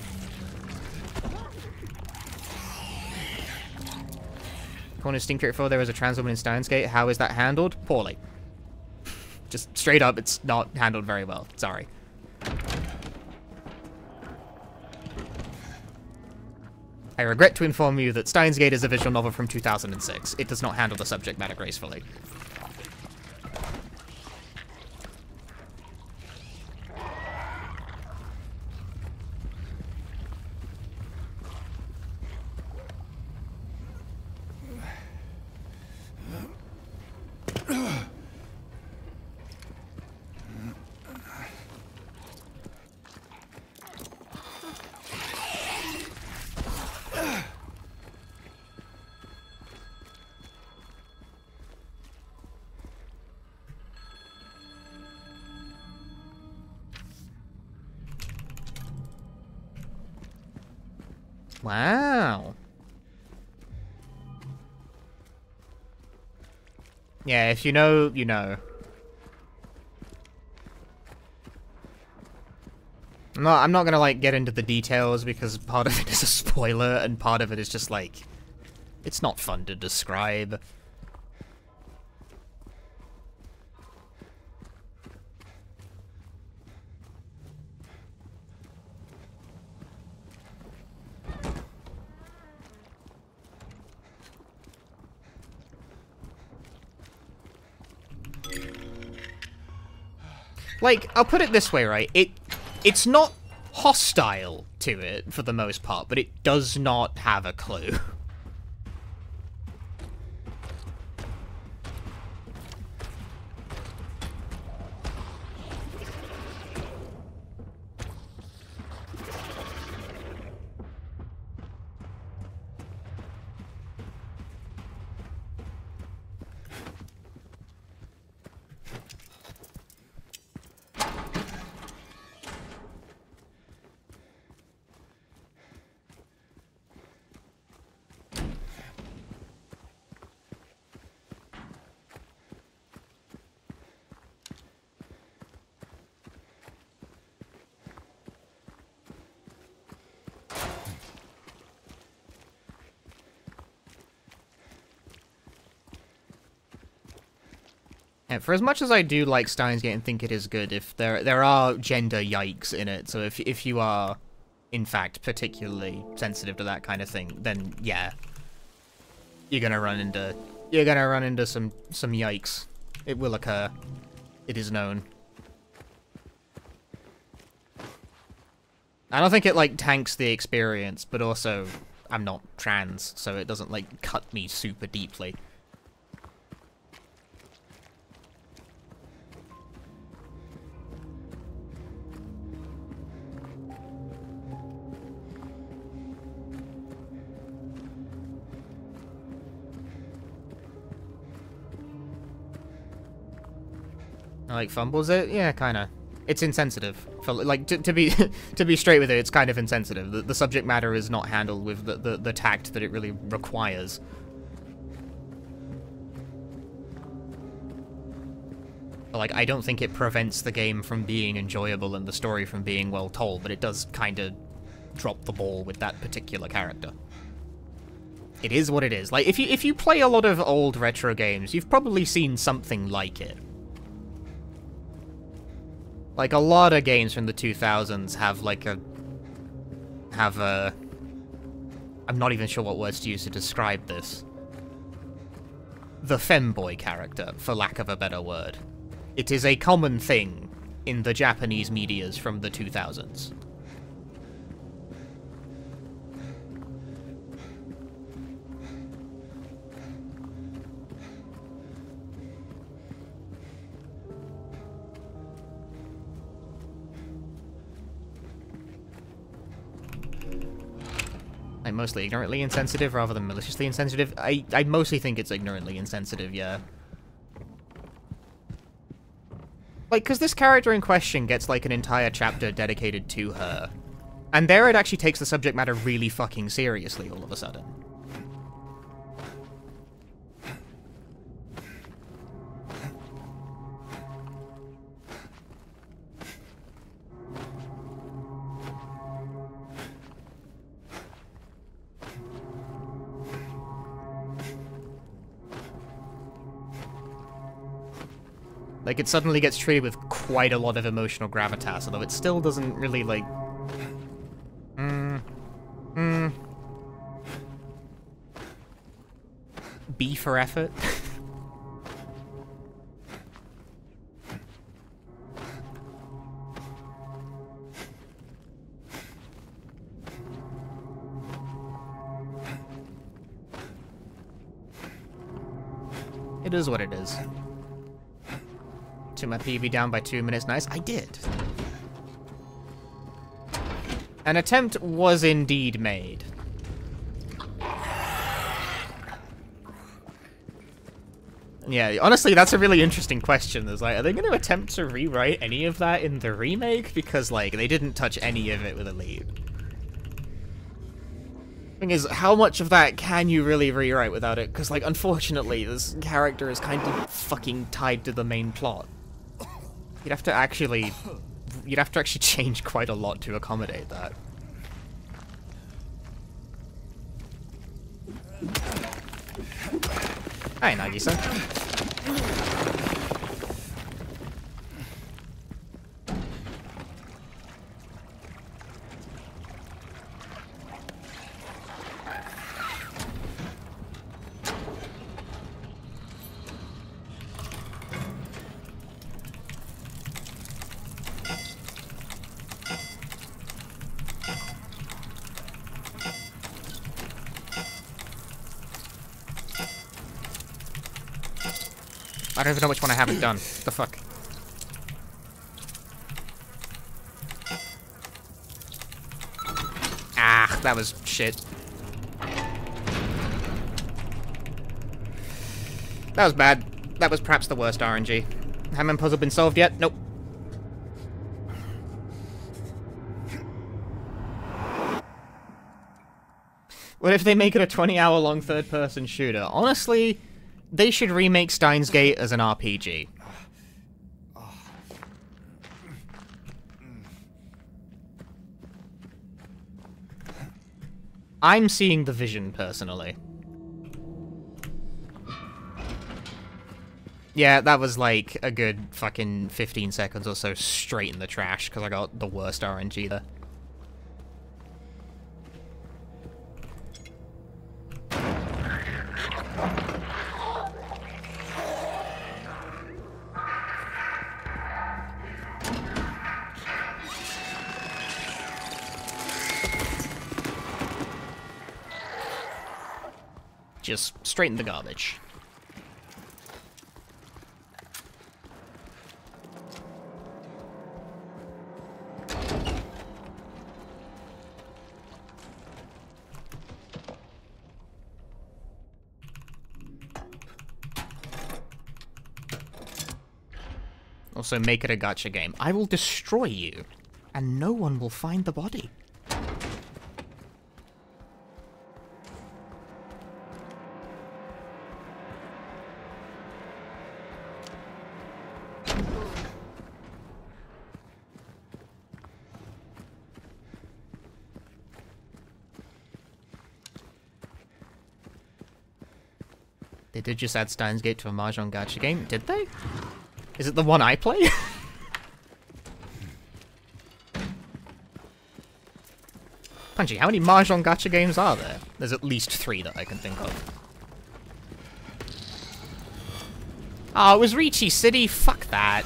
According to Steam Critic 4, there was a trans woman in Steins Gate. How is that handled? Poorly. Just straight up, it's not handled very well. Sorry. I regret to inform you that Steins Gate is a visual novel from 2006. It does not handle the subject matter gracefully. Wow. Yeah, if you know, you know. I'm not gonna, like, get into the details because part of it is a spoiler and part of it is just, like, it's not fun to describe. Like, I'll put it this way, right? It's not hostile to it, for the most part, but it does not have a clue. And for as much as I do like Steins Gate and think it is good, if there are gender yikes in it, so if you are, in fact, particularly sensitive to that kind of thing, then yeah, you're gonna run into some yikes. It will occur. It is known. I don't think it like tanks the experience, but also I'm not trans, so it doesn't like cut me super deeply. Like fumbles it? Yeah, kinda. It's insensitive. For, like to be to be straight with it, it's kind of insensitive. The subject matter is not handled with the tact that it really requires. But, like, I don't think it prevents the game from being enjoyable and the story from being well told, but it does kind of drop the ball with that particular character. It is what it is. Like, if you play a lot of old retro games, you've probably seen something like it. Like, a lot of games from the 2000s have, like, I'm not even sure what words to use to describe this. The femboy character, for lack of a better word. It is a common thing in the Japanese medias from the 2000s. I'm mostly ignorantly insensitive rather than maliciously insensitive. I mostly think it's ignorantly insensitive, yeah. Like, because this character in question gets, like, an entire chapter dedicated to her. And there it actually takes the subject matter really fucking seriously all of a sudden. Like, it suddenly gets treated with quite a lot of emotional gravitas, although it still doesn't really, like... B for effort. It is what it is. To my PB down by 2 minutes. Nice. I did. An attempt was indeed made. Yeah, honestly, that's a really interesting question. There's like, are they going to attempt to rewrite any of that in the remake? Because, like, they didn't touch any of it with Elite. Thing is, how much of that can you really rewrite without it? Because, like, unfortunately, this character is kind of fucking tied to the main plot. You'd have to actually change quite a lot to accommodate that. Hi, Nagisa. I don't even know which one I haven't done. What the fuck? Ah, that was shit. That was bad. That was perhaps the worst RNG. Hammond puzzle been solved yet? Nope. What if they make it a 20-hour-long third-person shooter? Honestly, they should remake Steins Gate as an RPG. I'm seeing the vision, personally. Yeah, that was like a good fucking 15 seconds or so straight in the trash, because I got the worst RNG there. Just straight in the garbage. Also, make it a gacha game. I will destroy you, and no one will find the body. They did just add Steins Gate to a Mahjong gacha game, did they? Is it the one I play? Punchy, how many Mahjong gacha games are there? There's at least 3 that I can think of. Oh, it was Ricci City? Fuck that.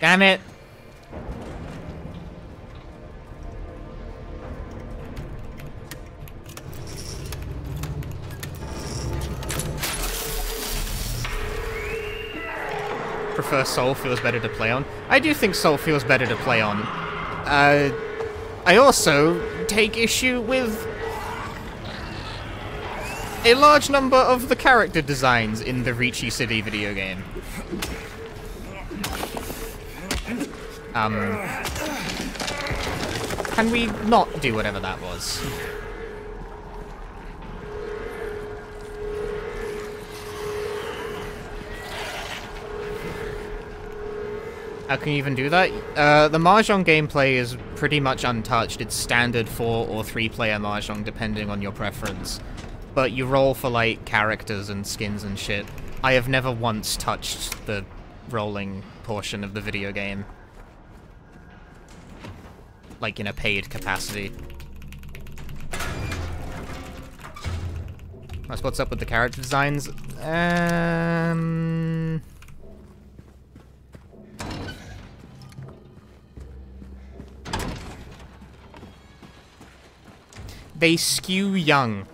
Damn it. Prefer Soul feels better to play on. I do think Soul feels better to play on. I also take issue with a large number of the character designs in the Ricci City video game. Can we not do whatever that was? How can you even do that? The Mahjong gameplay is pretty much untouched. It's standard 4 or 3-player Mahjong, depending on your preference. But you roll for, like, characters and skins and shit. I have never once touched the rolling portion of the video game. Like, in a paid capacity. That's what's up with the character designs. They skew young.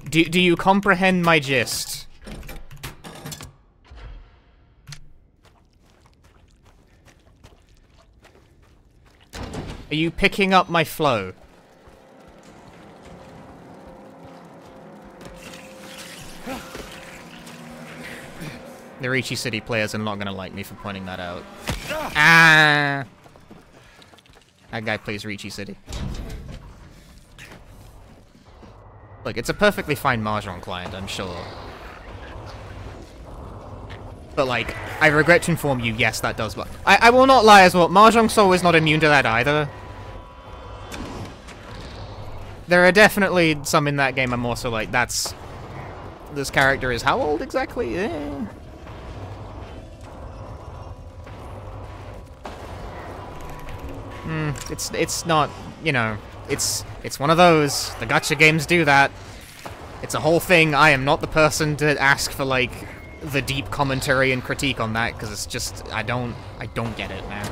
Do you comprehend my gist? Are you picking up my flow? The Ricci City players are not gonna like me for pointing that out. Ah! That guy plays Ricci City. Look, it's a perfectly fine Mahjong client, I'm sure. But, like, I regret to inform you, yes, that does work. I will not lie as well, Mahjong Soul is not immune to that either. There are definitely some in that game I'm also like, that's... This character is how old exactly? It's not, you know, it's one of those. The gacha games do that. It's a whole thing. I am not the person to ask for, like, the deep commentary and critique on that, because it's just, I don't get it, man.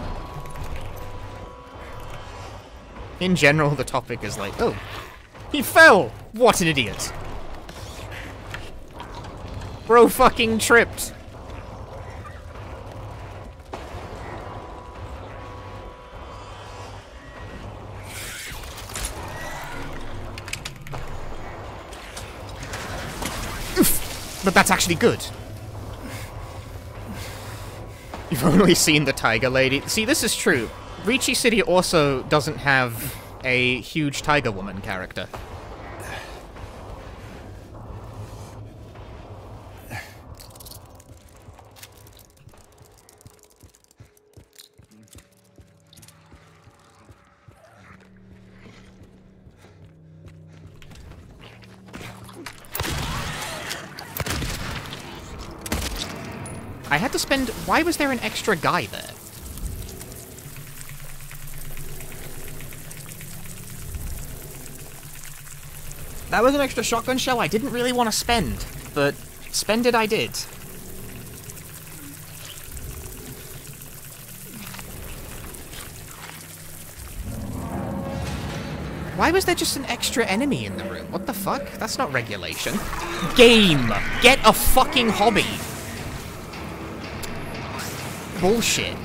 In general, the topic is like, oh, he fell! What an idiot! Bro fucking tripped! But that's actually good. You've only seen the Tiger Lady. See, this is true. Ricci City also doesn't have a huge Tiger Woman character. I had to spend... Why was there an extra guy there? That was an extra shotgun shell I didn't really want to spend, but spend it I did. Why was there just an extra enemy in the room? What the fuck? That's not regulation. Game! Get a fucking hobby! Bullshit.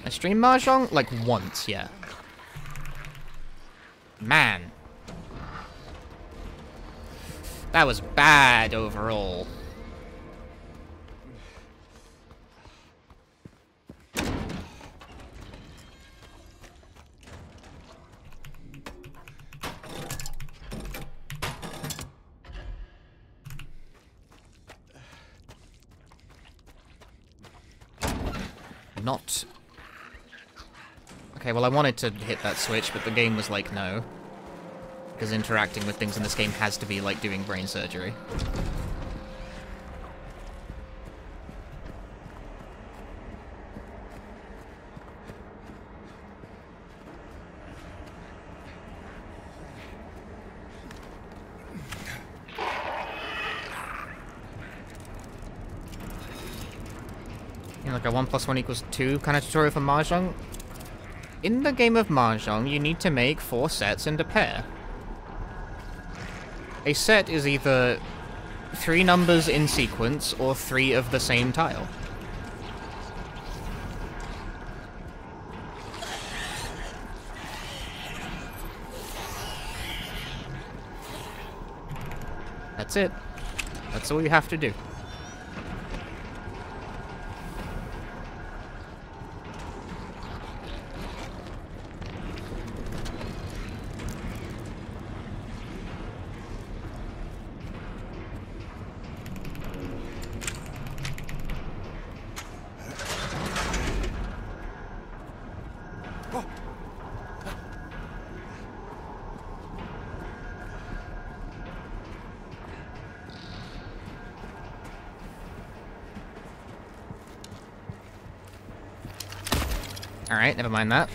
I stream Mahjong? Like, once, yeah. Man. That was bad overall. Not... Okay, well I wanted to hit that switch, but the game was like, no. Because interacting with things in this game has to be like doing brain surgery. You know, like a 1 + 1 = 2 kind of tutorial for Mahjong. In the game of Mahjong, you need to make 4 sets and a pair. A set is either 3 numbers in sequence or 3 of the same tile. That's it. That's all you have to do. Alright, never mind that.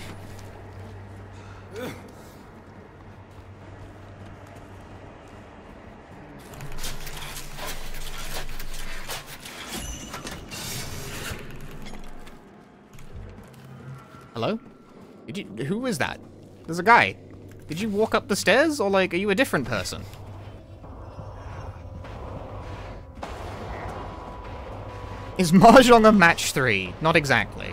Who is that? There's a guy. Did you walk up the stairs, or like, are you a different person? Is Mahjong a match 3? Not exactly.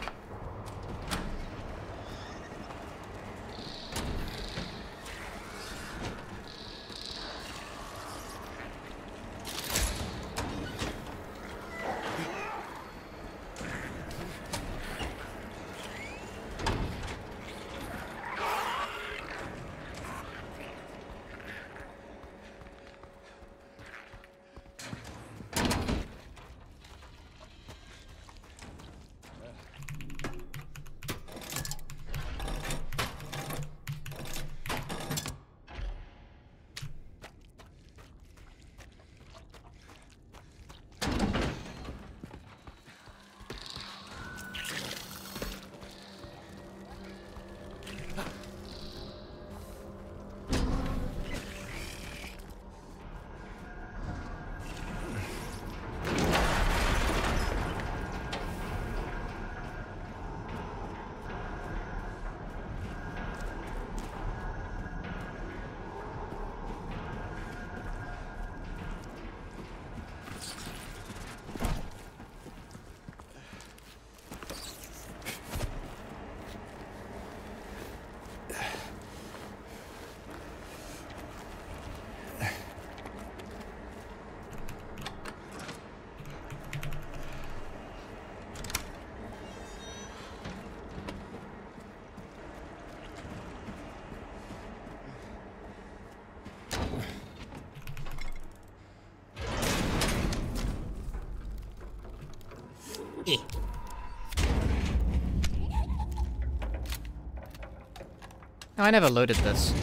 Oh, I never loaded this.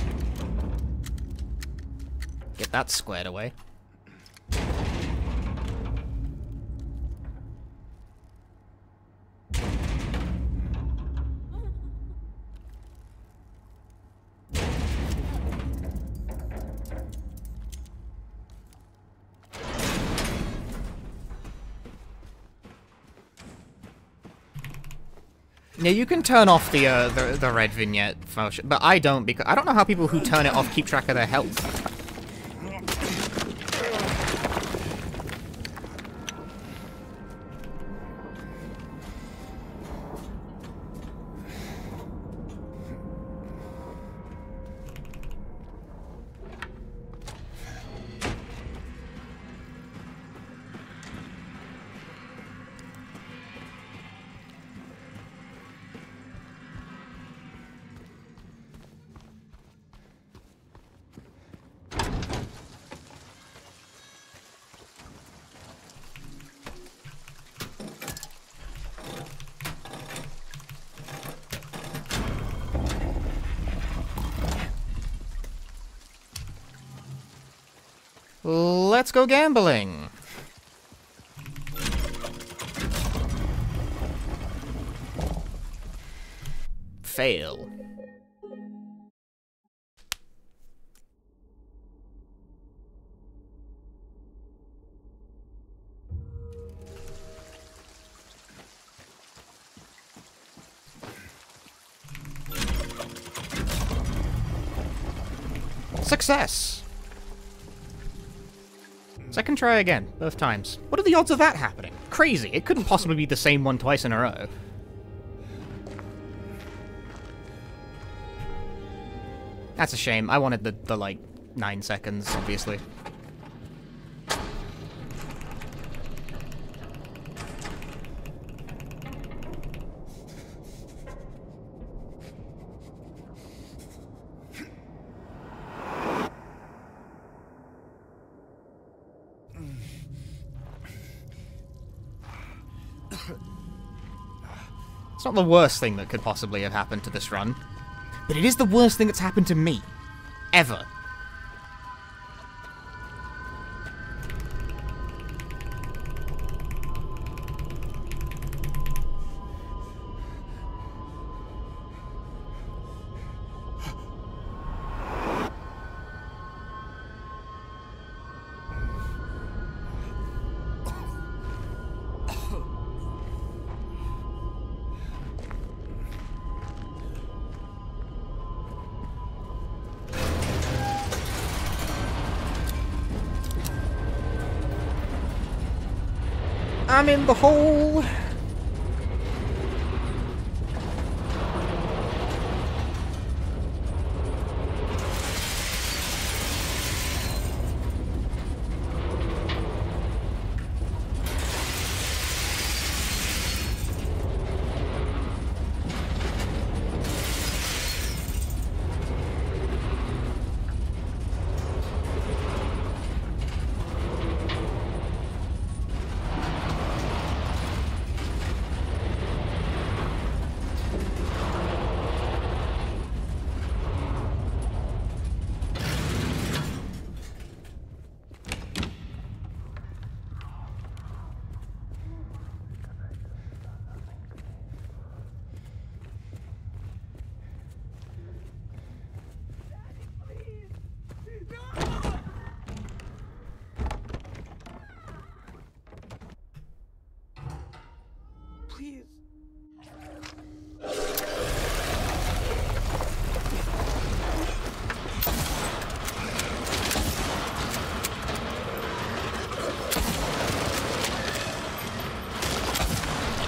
Get that squared away. Yeah, you can turn off the red vignette function, but I don't, because I don't know how people who turn it off keep track of their health. Let's go gambling. Fail. Success. Second try again, both times. What are the odds of that happening? Crazy. It couldn't possibly be the same one twice in a row. That's a shame. I wanted the like, 9 seconds, obviously. It's not the worst thing that could possibly have happened to this run, but it is the worst thing that's happened to me. Ever. I'm in the hole. Please.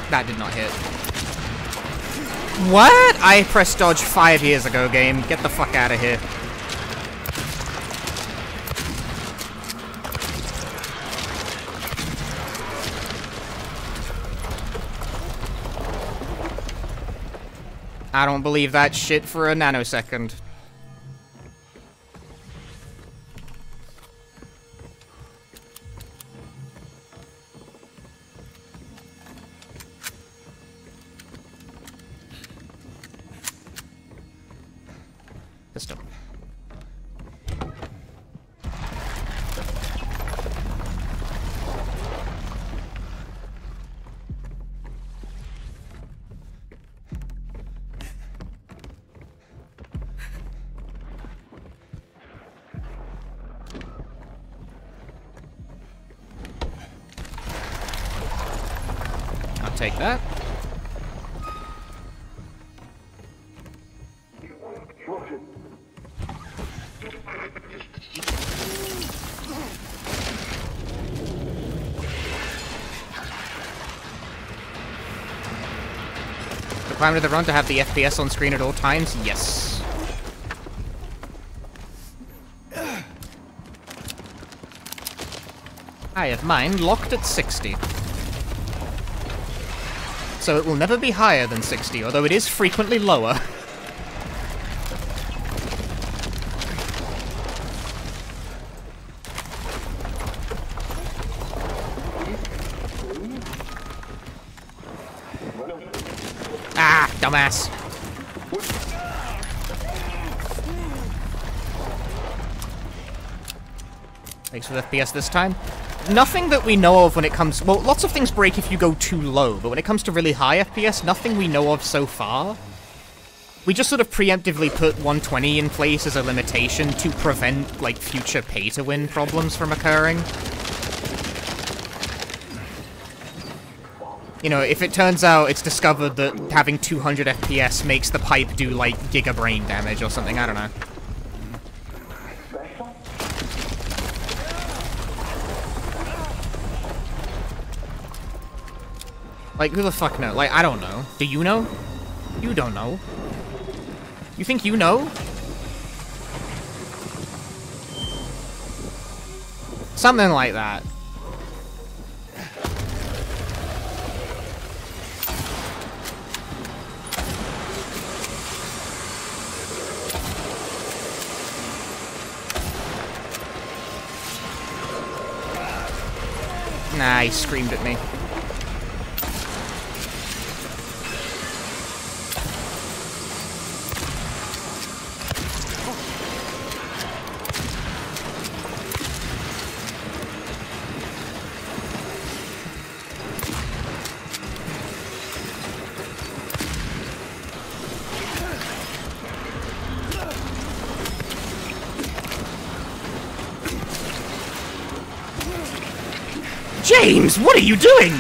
That did not hit. What? I pressed dodge 5 years ago, game. Get the fuck out of here. I don't believe that shit for a nanosecond. Pistol. I'll take that. Requirement of the run to have the FPS on screen at all times? Yes. I have mine locked at 60. So it will never be higher than 60, although it is frequently lower. Ah, dumbass. Thanks for the FPS this time. Nothing that we know of when it comes... Well, lots of things break if you go too low, but when it comes to really high FPS, nothing we know of so far. We just sort of preemptively put 120 in place as a limitation to prevent, like, future pay-to-win problems from occurring. You know, if it turns out it's discovered that having 200 FPS makes the pipe do, like, giga brain damage or something, I don't know. Like, who the fuck knows? Like, I don't know. Do you know? You don't know. You think you know? Something like that. Nah, he screamed at me. James, what are you doing?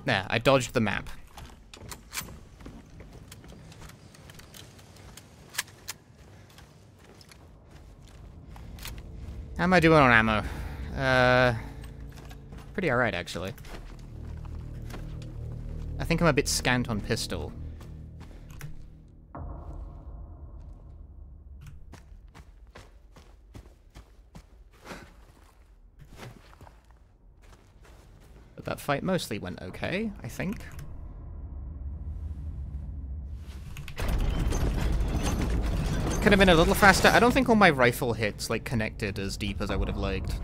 There, I dodged the map. How am I doing on ammo? Pretty alright, actually. I think I'm a bit scant on pistol. But that fight mostly went okay, I think. Could have been a little faster. I don't think all my rifle hits, like, connected as deep as I would have liked.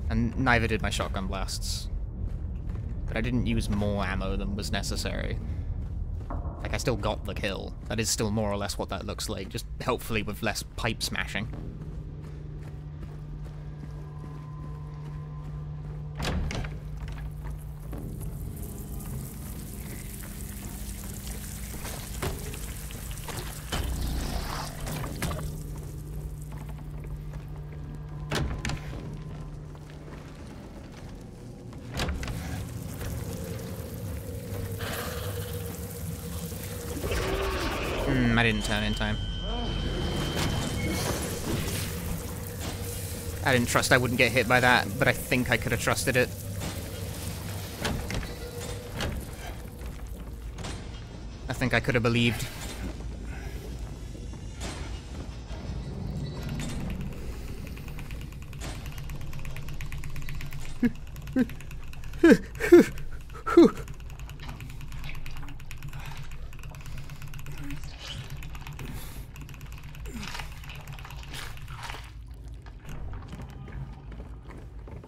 And neither did my shotgun blasts. But I didn't use more ammo than was necessary. Like, I still got the kill. That is still more or less what that looks like, just hopefully with less pipe smashing. I didn't turn in time. I didn't trust I wouldn't get hit by that, but I think I could have trusted it. I think I could have believed.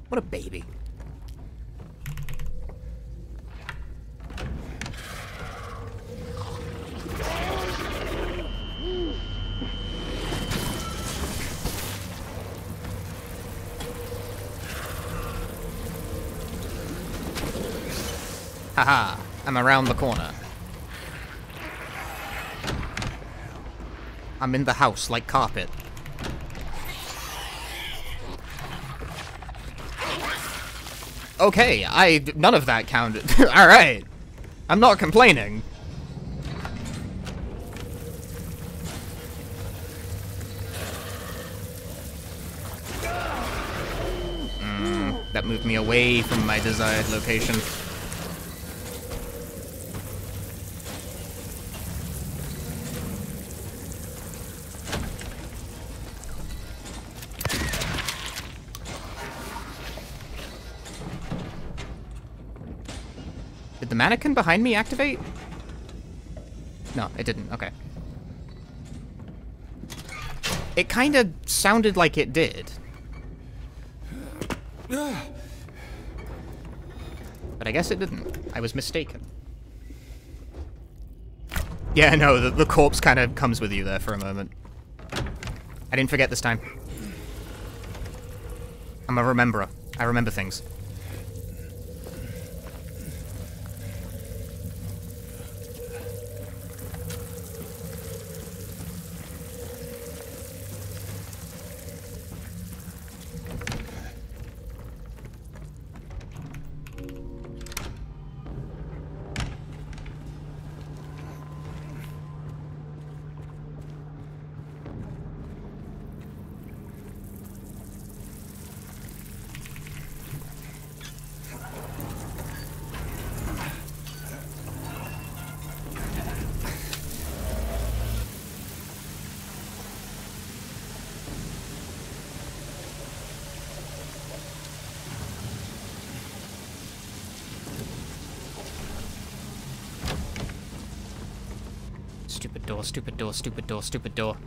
What a baby. Haha, I'm around the corner. I'm in the house like carpet. Okay, none of that counted. Alright. I'm not complaining. That moved me away from my desired location. Did the mannequin behind me activate? No, it didn't. Okay. It kind of sounded like it did. But I guess it didn't. I was mistaken. Yeah, no, the corpse kind of comes with you there for a moment. I didn't forget this time. I'm a rememberer. I remember things. Stupid door, stupid door, stupid door, stupid door.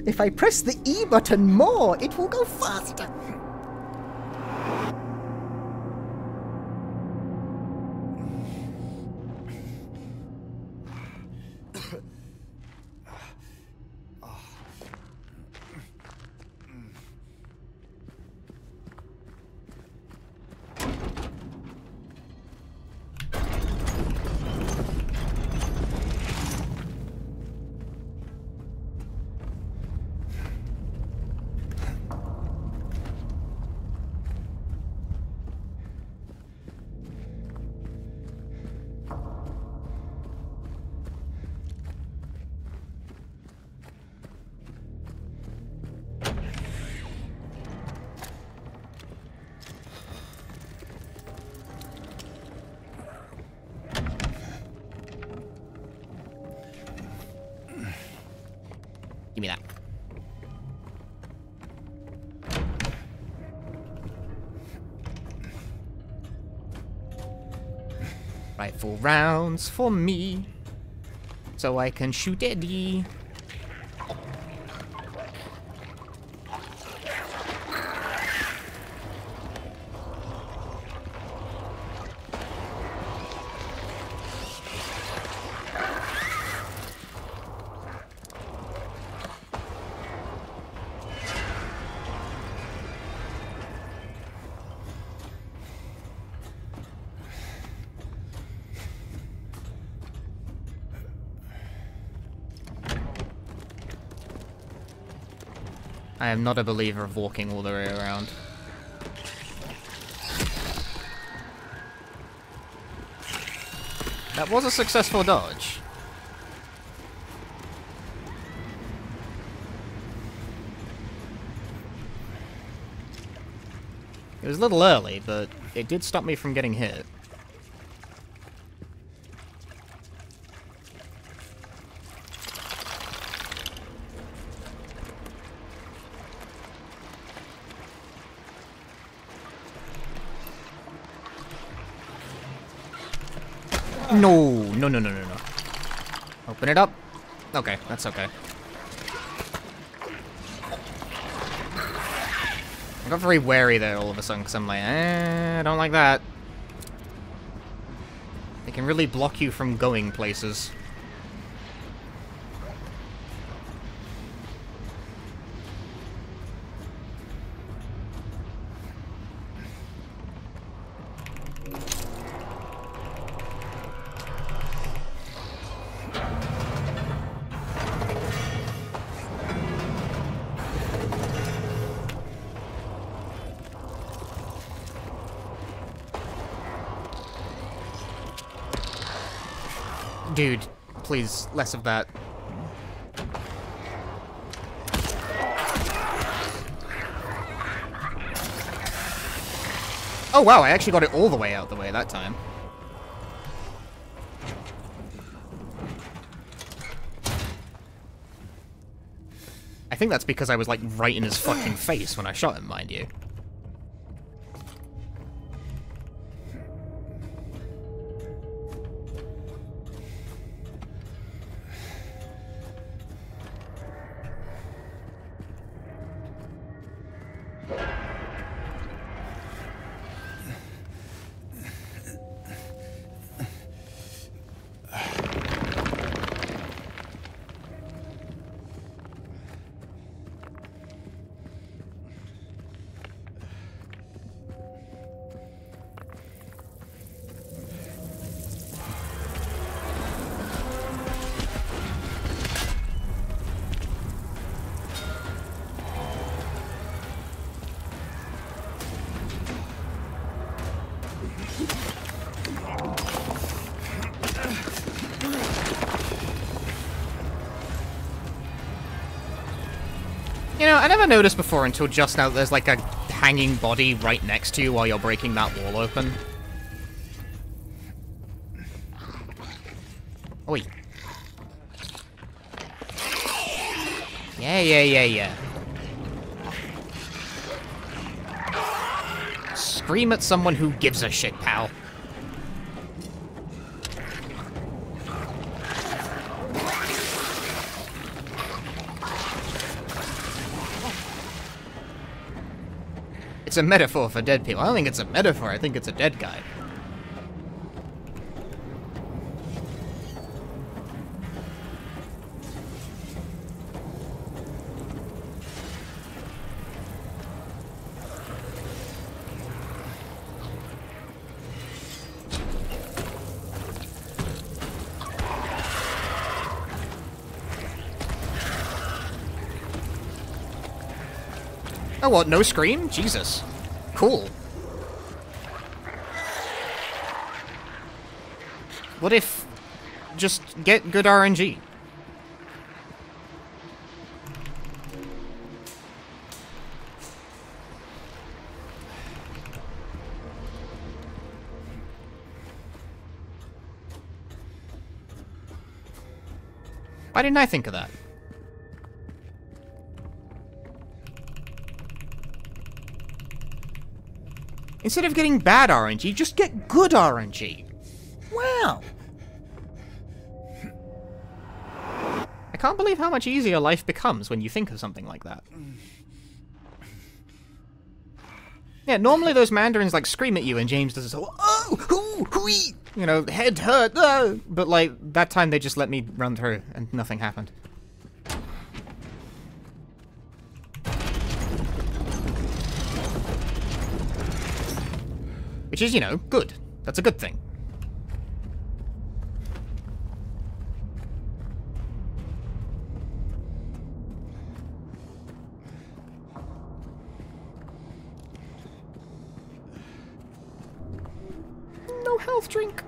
If I press the E button more, it will go faster. Give me that. Rifle rounds for me, so I can shoot Eddie. I am not a believer of walking all the way around. That was a successful dodge. It was a little early, but it did stop me from getting hit. No. Open it up. Okay, that's okay. I got very wary there all of a sudden, because I'm like, I don't like that. They can really block you from going places. Dude, please, less of that. Oh wow, I actually got it all the way out the way that time. I think that's because I was like right in his fucking face when I shot him, mind you. You know, I never noticed before until just now that there's like a hanging body right next to you while you're breaking that wall open. Oi. Yeah. Scream at someone who gives a shit, pal. It's a metaphor for dead people. I don't think it's a metaphor, I think it's a dead guy. Oh, what? No scream? Jesus. Cool. What if... just get good RNG? Why didn't I think of that? Instead of getting bad RNG, just get good RNG. Wow. I can't believe how much easier life becomes when you think of something like that. Yeah, normally those mandarins like scream at you and James does this whole, oh, hoo-wee, you know, head hurt, but like that time they just let me run through and nothing happened. Which is, you know, good. That's a good thing. No health drink.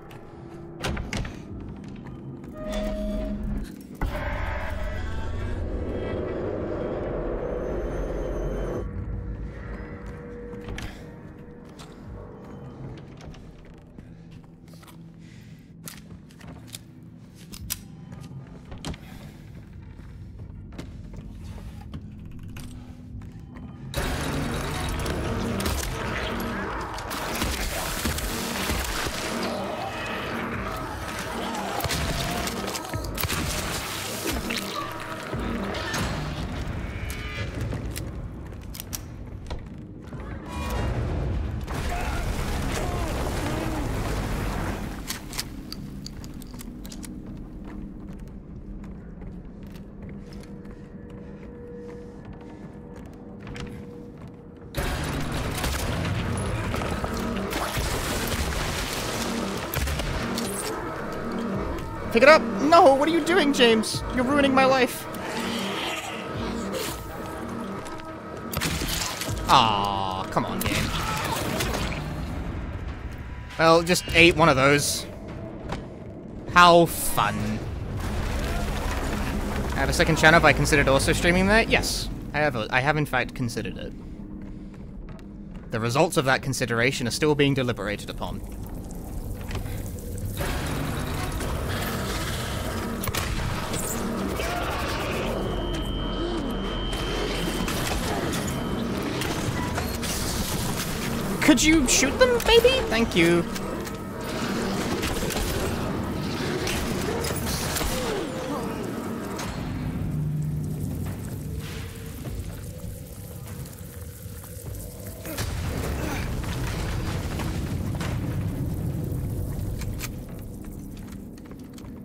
Pick it up! No, what are you doing, James? You're ruining my life. Aw, come on, game. Well, just ate one of those. How fun. I have a second channel. Have I considered also streaming that? Yes, I have in fact considered it. The results of that consideration are still being deliberated upon. Could you shoot them, maybe? Thank you.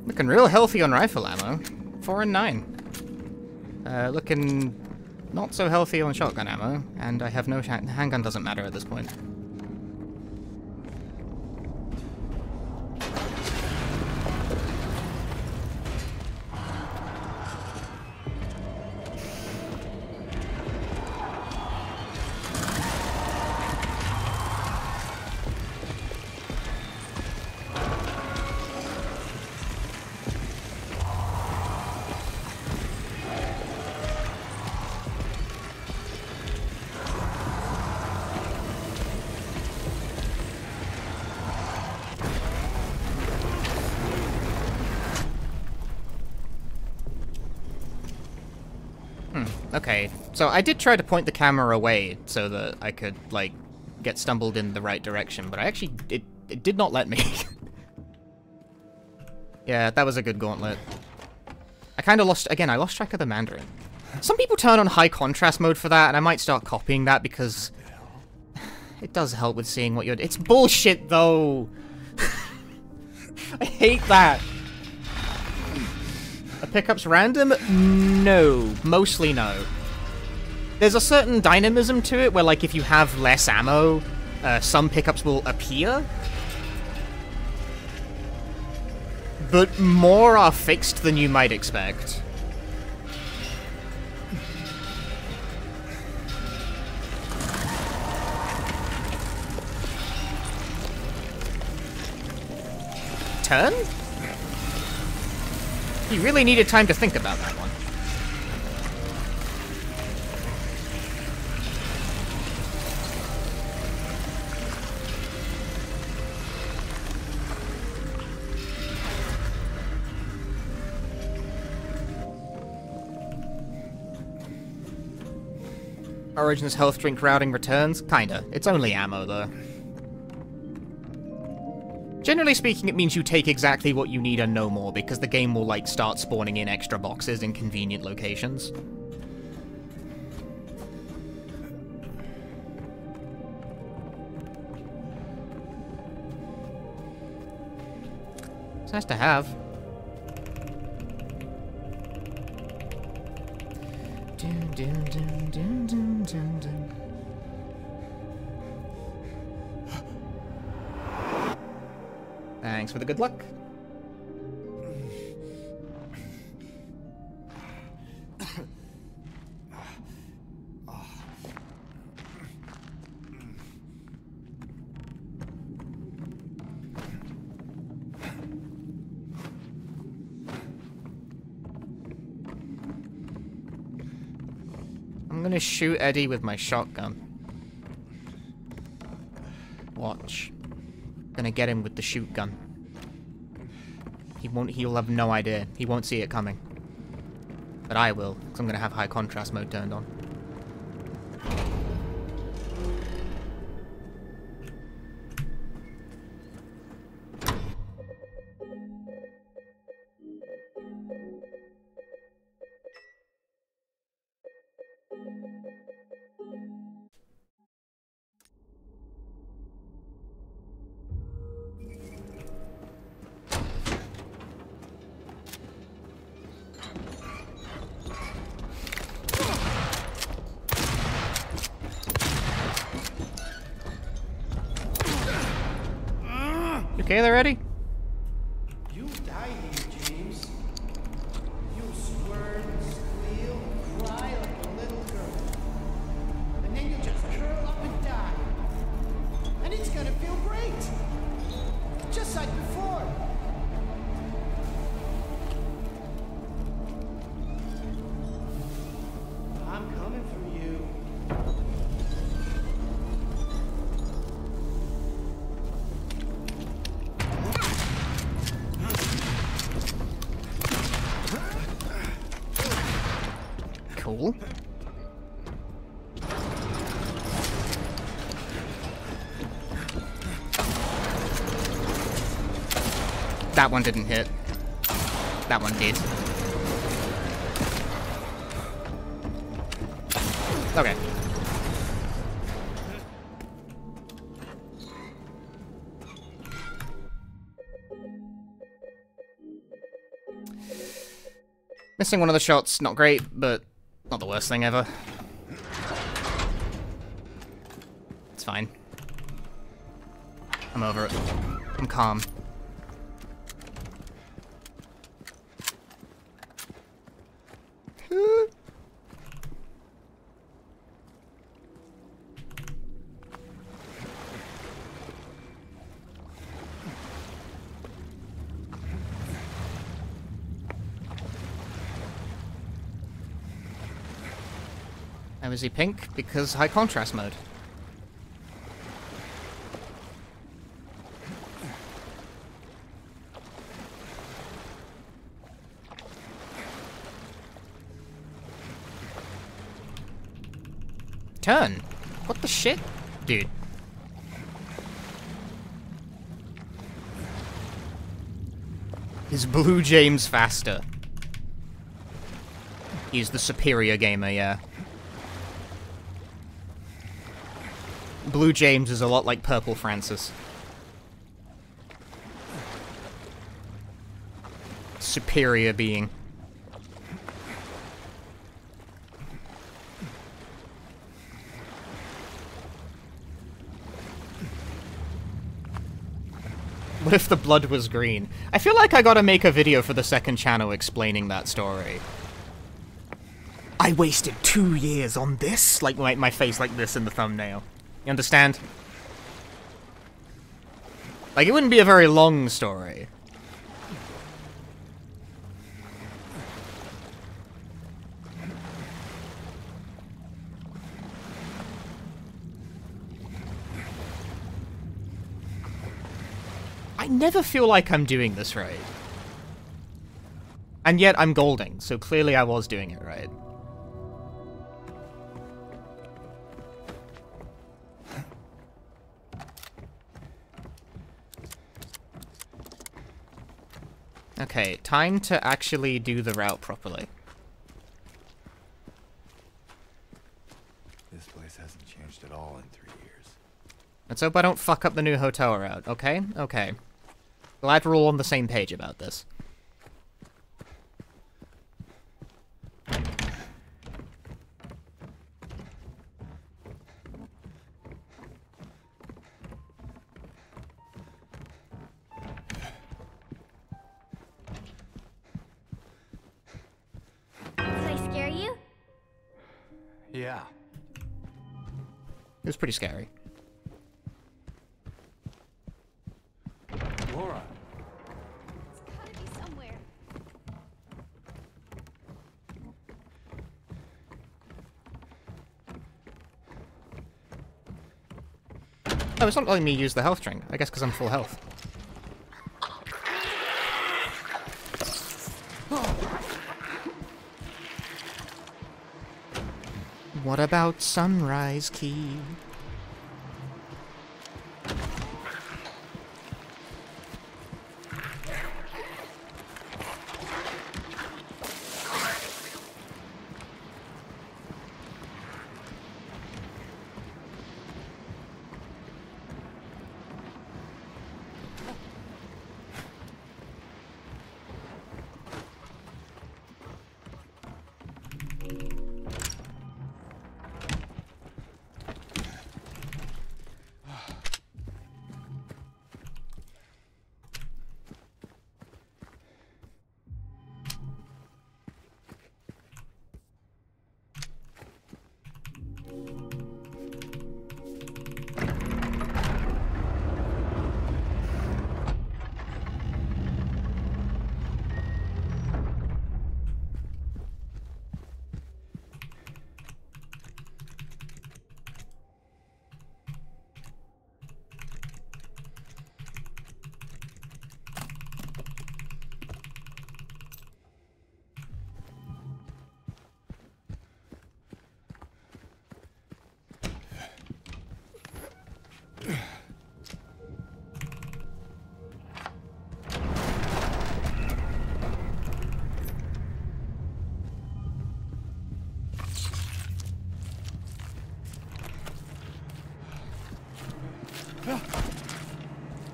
Looking real healthy on rifle ammo. 4 and 9. Looking not so healthy on shotgun ammo, and I have no handgun doesn't matter at this point. Okay, so I did try to point the camera away so that I could, like, get stumbled in the right direction, but I actually, it did not let me. Yeah, that was a good gauntlet. I kind of lost, again, I lost track of the Mandarin. Some people turn on high contrast mode for that, and I might start copying that because it does help with seeing what you're, it's bullshit though. I hate that. Are pickups random? No. Mostly no. There's a certain dynamism to it where, like, if you have less ammo, some pickups will appear. But more are fixed than you might expect. Turn? You really needed time to think about that one. Origin's health drink routing returns? Kinda. It's only ammo, though. Generally speaking, it means you take exactly what you need and no more, because the game will, like, start spawning in extra boxes in convenient locations. It's nice to have. Dun, dun, dun, dun, dun, dun, dun. Thanks for the good luck. I'm gonna shoot Eddie with my shotgun. Watch. Gonna get him with the shoot gun. He'll have no idea. He won't see it coming. But I will, because I'm gonna have high contrast mode turned on. Okay, they're ready? You die here, James. You swear and squeal and cry like a little girl. And then you just curl up and die. And it's gonna feel great. Just like before. I'm coming for you. Cool. That one didn't hit. That one did. Okay. Missing one of the shots, not great, but not the worst thing ever. It's fine. I'm over it. I'm calm. Why was he pink? Because high contrast mode. Turn? What the shit? Dude. Is Blue James faster? He's the superior gamer, yeah. Blue James is a lot like Purple Francis. Superior being. What if the blood was green? I feel like I gotta make a video for the second channel explaining that story. I wasted 2 years on this? Like my face like this in the thumbnail. You understand? Like, it wouldn't be a very long story. I never feel like I'm doing this right. And yet I'm golding, so clearly I was doing it right. Okay, time to actually do the route properly. This place hasn't changed at all in 3 years. Let's hope I don't fuck up the new hotel route, okay? Okay. Glad we're all on the same page about this. Did I scare you? Yeah. It was pretty scary. Laura. It's gotta be somewhere. Oh, it's not letting me use the health drink. I guess because I'm full health. What about Sunrise Key?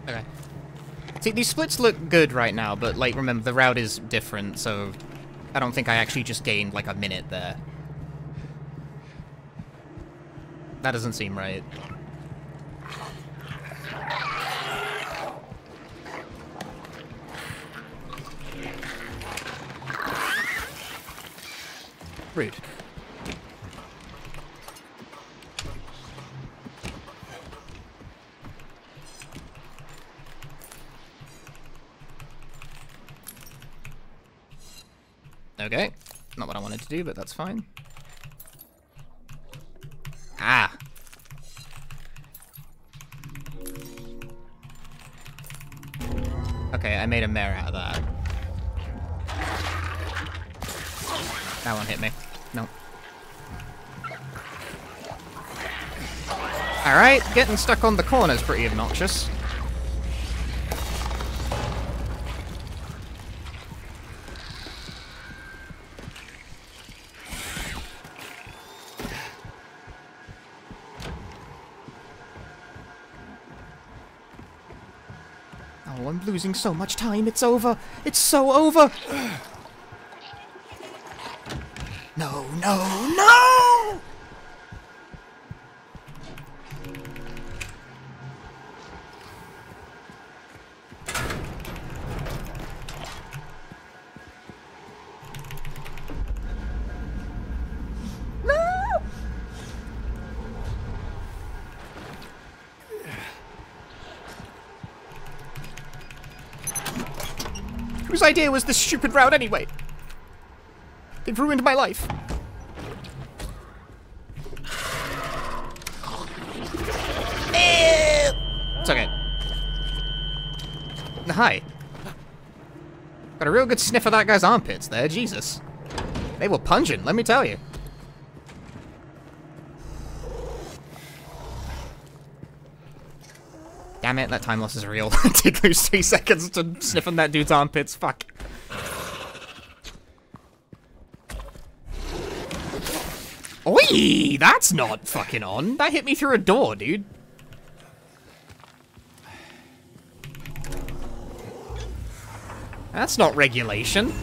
Okay. See, these splits look good right now, but, like, remember, the route is different, so I don't think I actually just gained, like, a minute there. That doesn't seem right. Rude. Okay. Not what I wanted to do, but that's fine. Ah. Okay, I made a mare out of that. That one hit me. Nope. Alright, getting stuck on the corner is pretty obnoxious. Oh, I'm losing so much time. It's over. It's so over. No, no, no! No! Whose idea was this stupid route anyway? They've ruined my life. It's okay. Hi. Got a real good sniff of that guy's armpits there, Jesus. They were pungent, let me tell you. Damn it, that time loss is real. I did lose 3 seconds to sniffing that dude's armpits, fuck. Oi! That's not fucking on. That hit me through a door, dude. That's not regulation.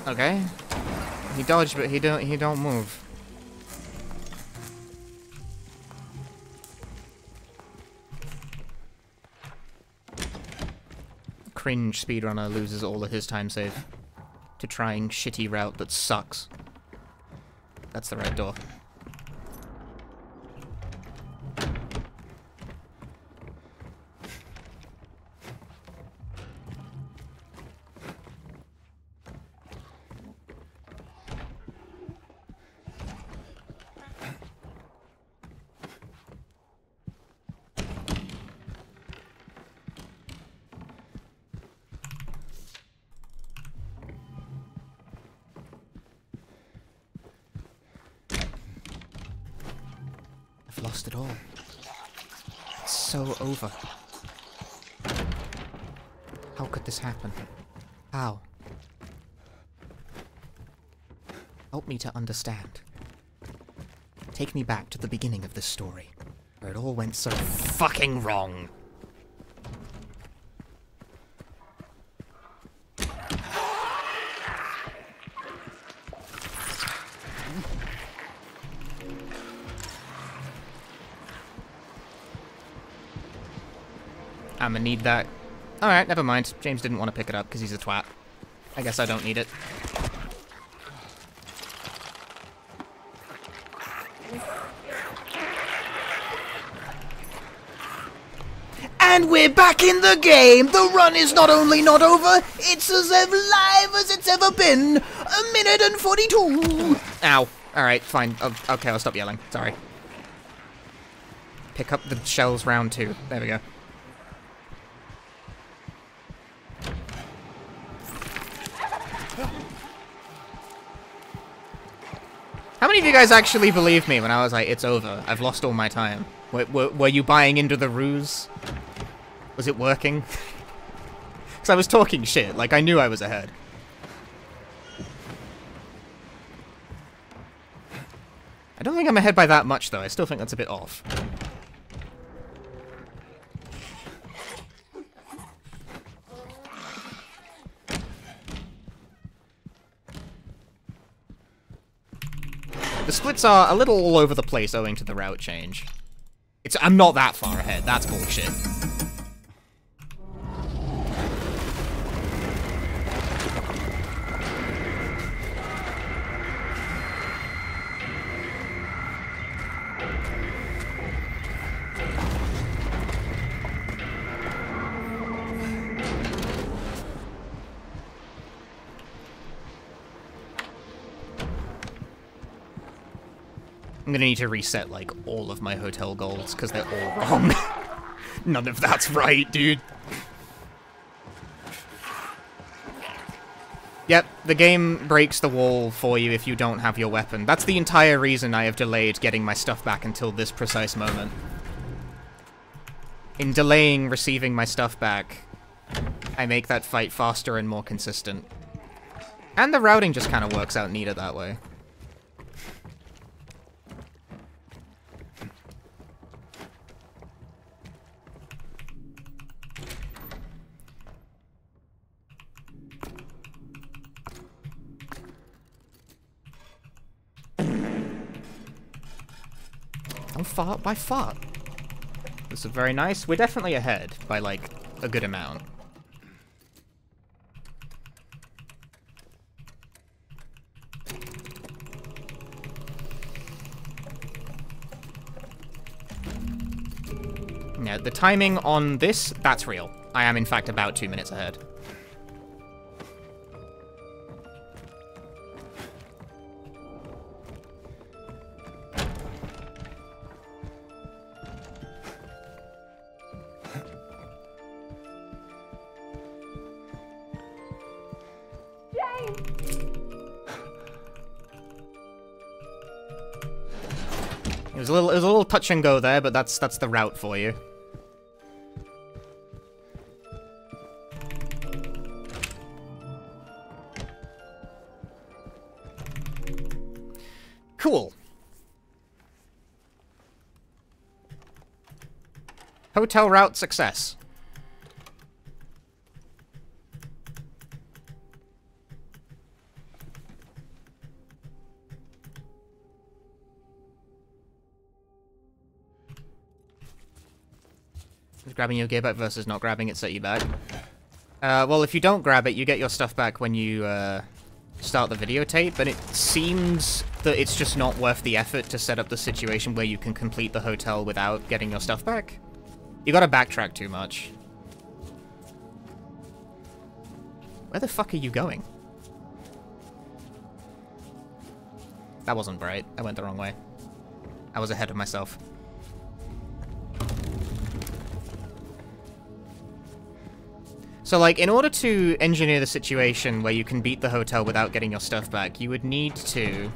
Okay. He dodged, but he don't move. Cringe speedrunner loses all of his time save to trying shitty route that sucks. That's the right door. I've lost it all. It's so over. How could this happen? How? Help me to understand. Take me back to the beginning of this story, where it all went so fucking wrong. I'ma need that. Alright, never mind. James didn't want to pick it up because he's a twat. I guess I don't need it. And we're back in the game! The run is not only not over, it's as alive as it's ever been! 1 minute and 42! Ow. Alright, fine. Okay, I'll stop yelling. Sorry. Pick up the shells round 2. There we go. How many of you guys actually believed me when I was like, it's over, I've lost all my time? Were you buying into the ruse? Was it working? Because I was talking shit, like I knew I was ahead. I don't think I'm ahead by that much though, I still think that's a bit off. The splits are a little all over the place owing to the route change. I'm not that far ahead, that's bullshit. I'm gonna need to reset, like, all of my hotel goals, because they're all wrong. None of that's right, dude. Yep, the game breaks the wall for you if you don't have your weapon. That's the entire reason I have delayed getting my stuff back until this precise moment. In delaying receiving my stuff back, I make that fight faster and more consistent. And the routing just kind of works out neater that way. By far. This is very nice. We're definitely ahead by, like, a good amount. Yeah, the timing on this, that's real. I am, in fact, about 2 minutes ahead. a little touch and go there, but that's the route for you. Cool. Hotel route success. Does grabbing your gear back versus not grabbing it set you back? Well, if you don't grab it, you get your stuff back when you start the videotape, but it seems that it's just not worth the effort to set up the situation where you can complete the hotel without getting your stuff back. You gotta backtrack too much. Where the fuck are you going? That wasn't bright. I went the wrong way. I was ahead of myself. So, like, in order to engineer the situation where you can beat the hotel without getting your stuff back, you would need to...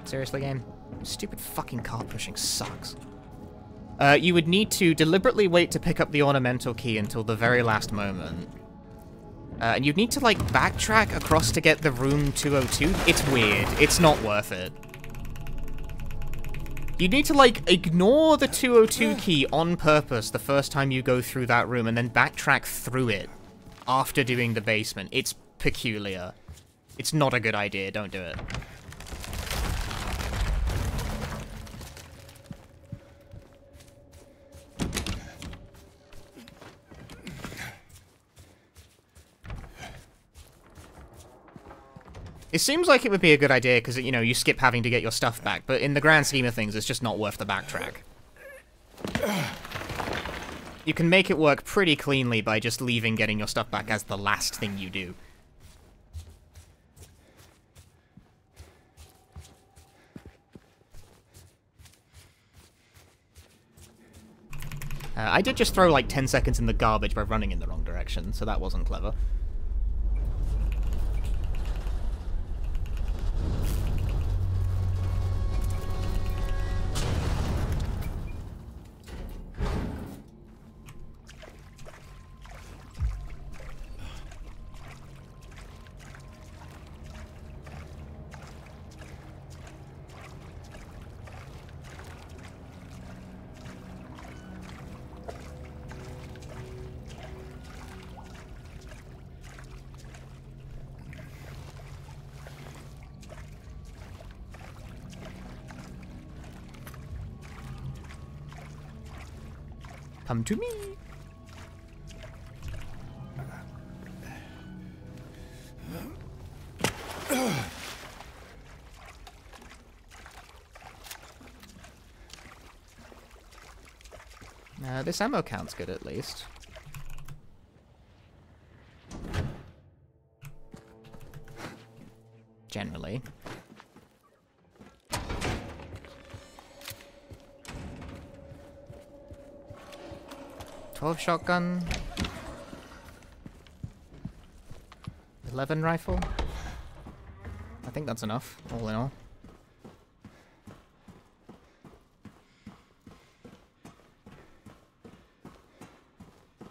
Seriously, game? Stupid fucking cart pushing sucks. You would need to deliberately wait to pick up the ornamental key until the very last moment. And you'd need to, like, backtrack across to get the room 202. It's weird. It's not worth it. You need to, like, ignore the 202 key on purpose the first time you go through that room and then backtrack through it after doing the basement. It's peculiar. It's not a good idea. Don't do it. It seems like it would be a good idea because, you know, you skip having to get your stuff back, but in the grand scheme of things, it's just not worth the backtrack. You can make it work pretty cleanly by just leaving getting your stuff back as the last thing you do. I did just throw like 10 seconds in the garbage by running in the wrong direction, so that wasn't clever. Come to me. This ammo count's good at least. Generally. 12 shotgun. 11 rifle. I think that's enough, all in all.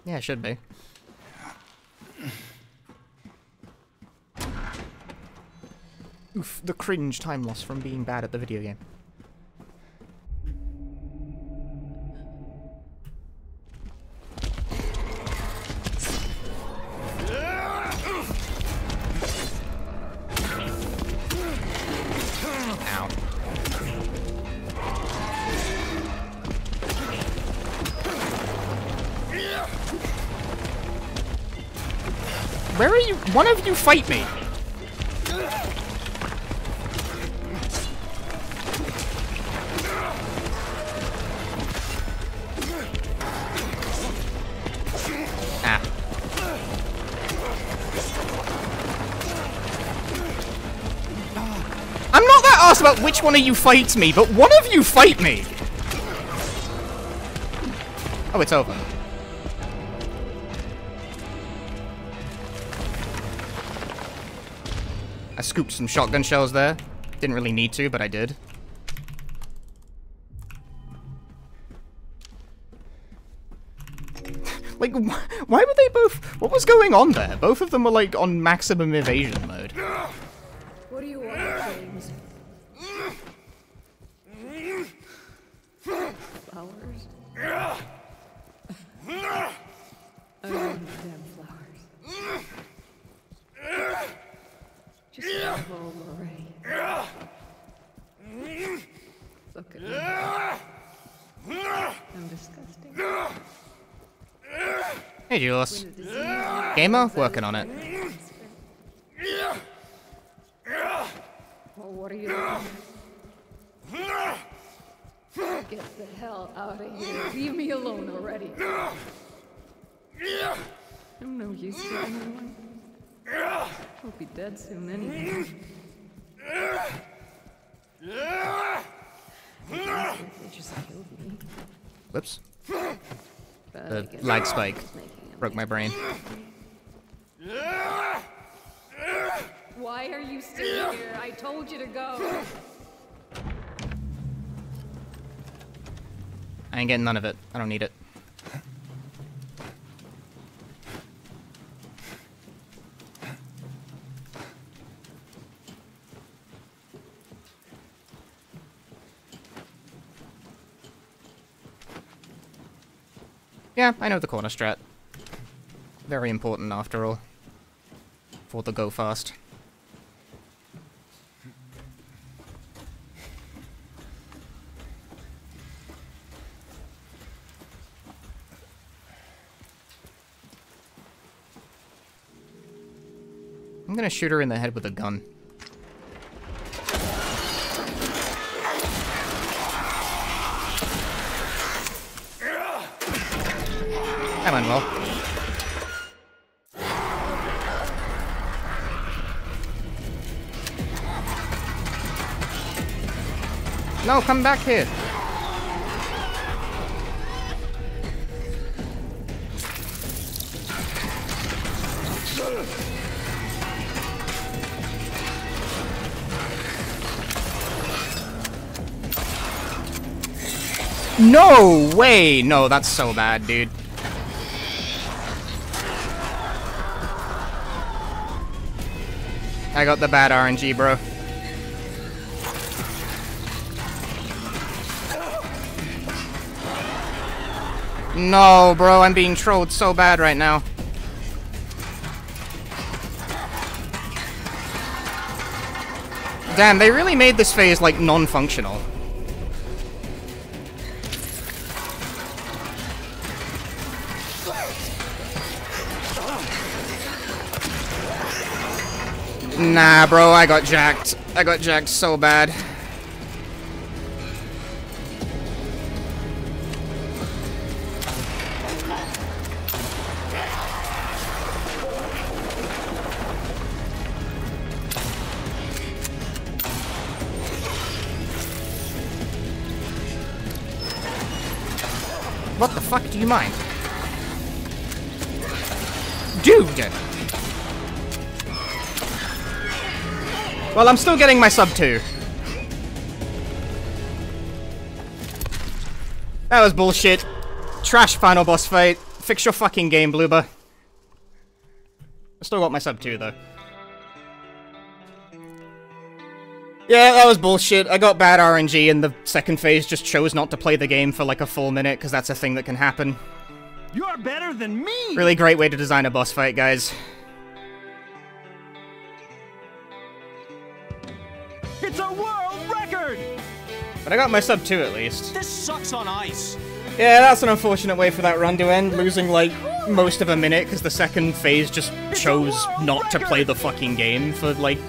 Yeah, it should be. Oof, the cringe time loss from being bad at the video game. Where are you? One of you fight me! Ah. I'm not that arsed about which one of you fights me, but one of you fight me! Oh, it's over. I scooped some shotgun shells there. Didn't really need to, but I did. Like, why were they both... What was going on there? Both of them were, like, on maximum evasion mode. What do you want, James? Flowers? I want damn flowers. Just go home already. Look at me. I'm disgusting. Hey, Jules. Gamer? Working on it. Well, what are you doing? Get the hell out of here. Leave me alone already. I'm no use to anyone. I'll be dead soon anyway. They just killed me. Whoops. But I The guess lag I spike was making a broke my brain. Why are you still here? I told you to go. I ain't getting none of it. I don't need it. Yeah, I know the corner strat. Very important after all. For the go fast. I'm gonna shoot her in the head with a gun. That went well. No, come back here. No way! No, that's so bad, dude. I got the bad RNG, bro. No, bro, I'm being trolled so bad right now. Damn, they really made this phase, like, non-functional. Nah, bro, I got jacked. I got jacked so bad. What the fuck do you mind? Dude! Well, I'm still getting my sub 2. That was bullshit. Trash final boss fight. Fix your fucking game, Bloober. I still got my sub 2, though. Yeah, that was bullshit. I got bad RNG and the second phase just chose not to play the game for like a full minute, because that's a thing that can happen. You're better than me! Really great way to design a boss fight, guys. It's a world record! But I got my sub 2 at least. This sucks on ice. Yeah, that's an unfortunate way for that run to end, losing like most of a minute because the second phase just chose not to play the fucking game for like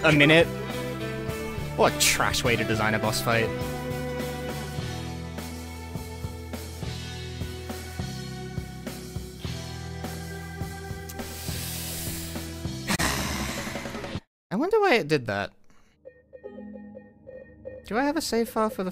a minute. What a trash way to design a boss fight. I wonder why it did that. Do I have a save file for the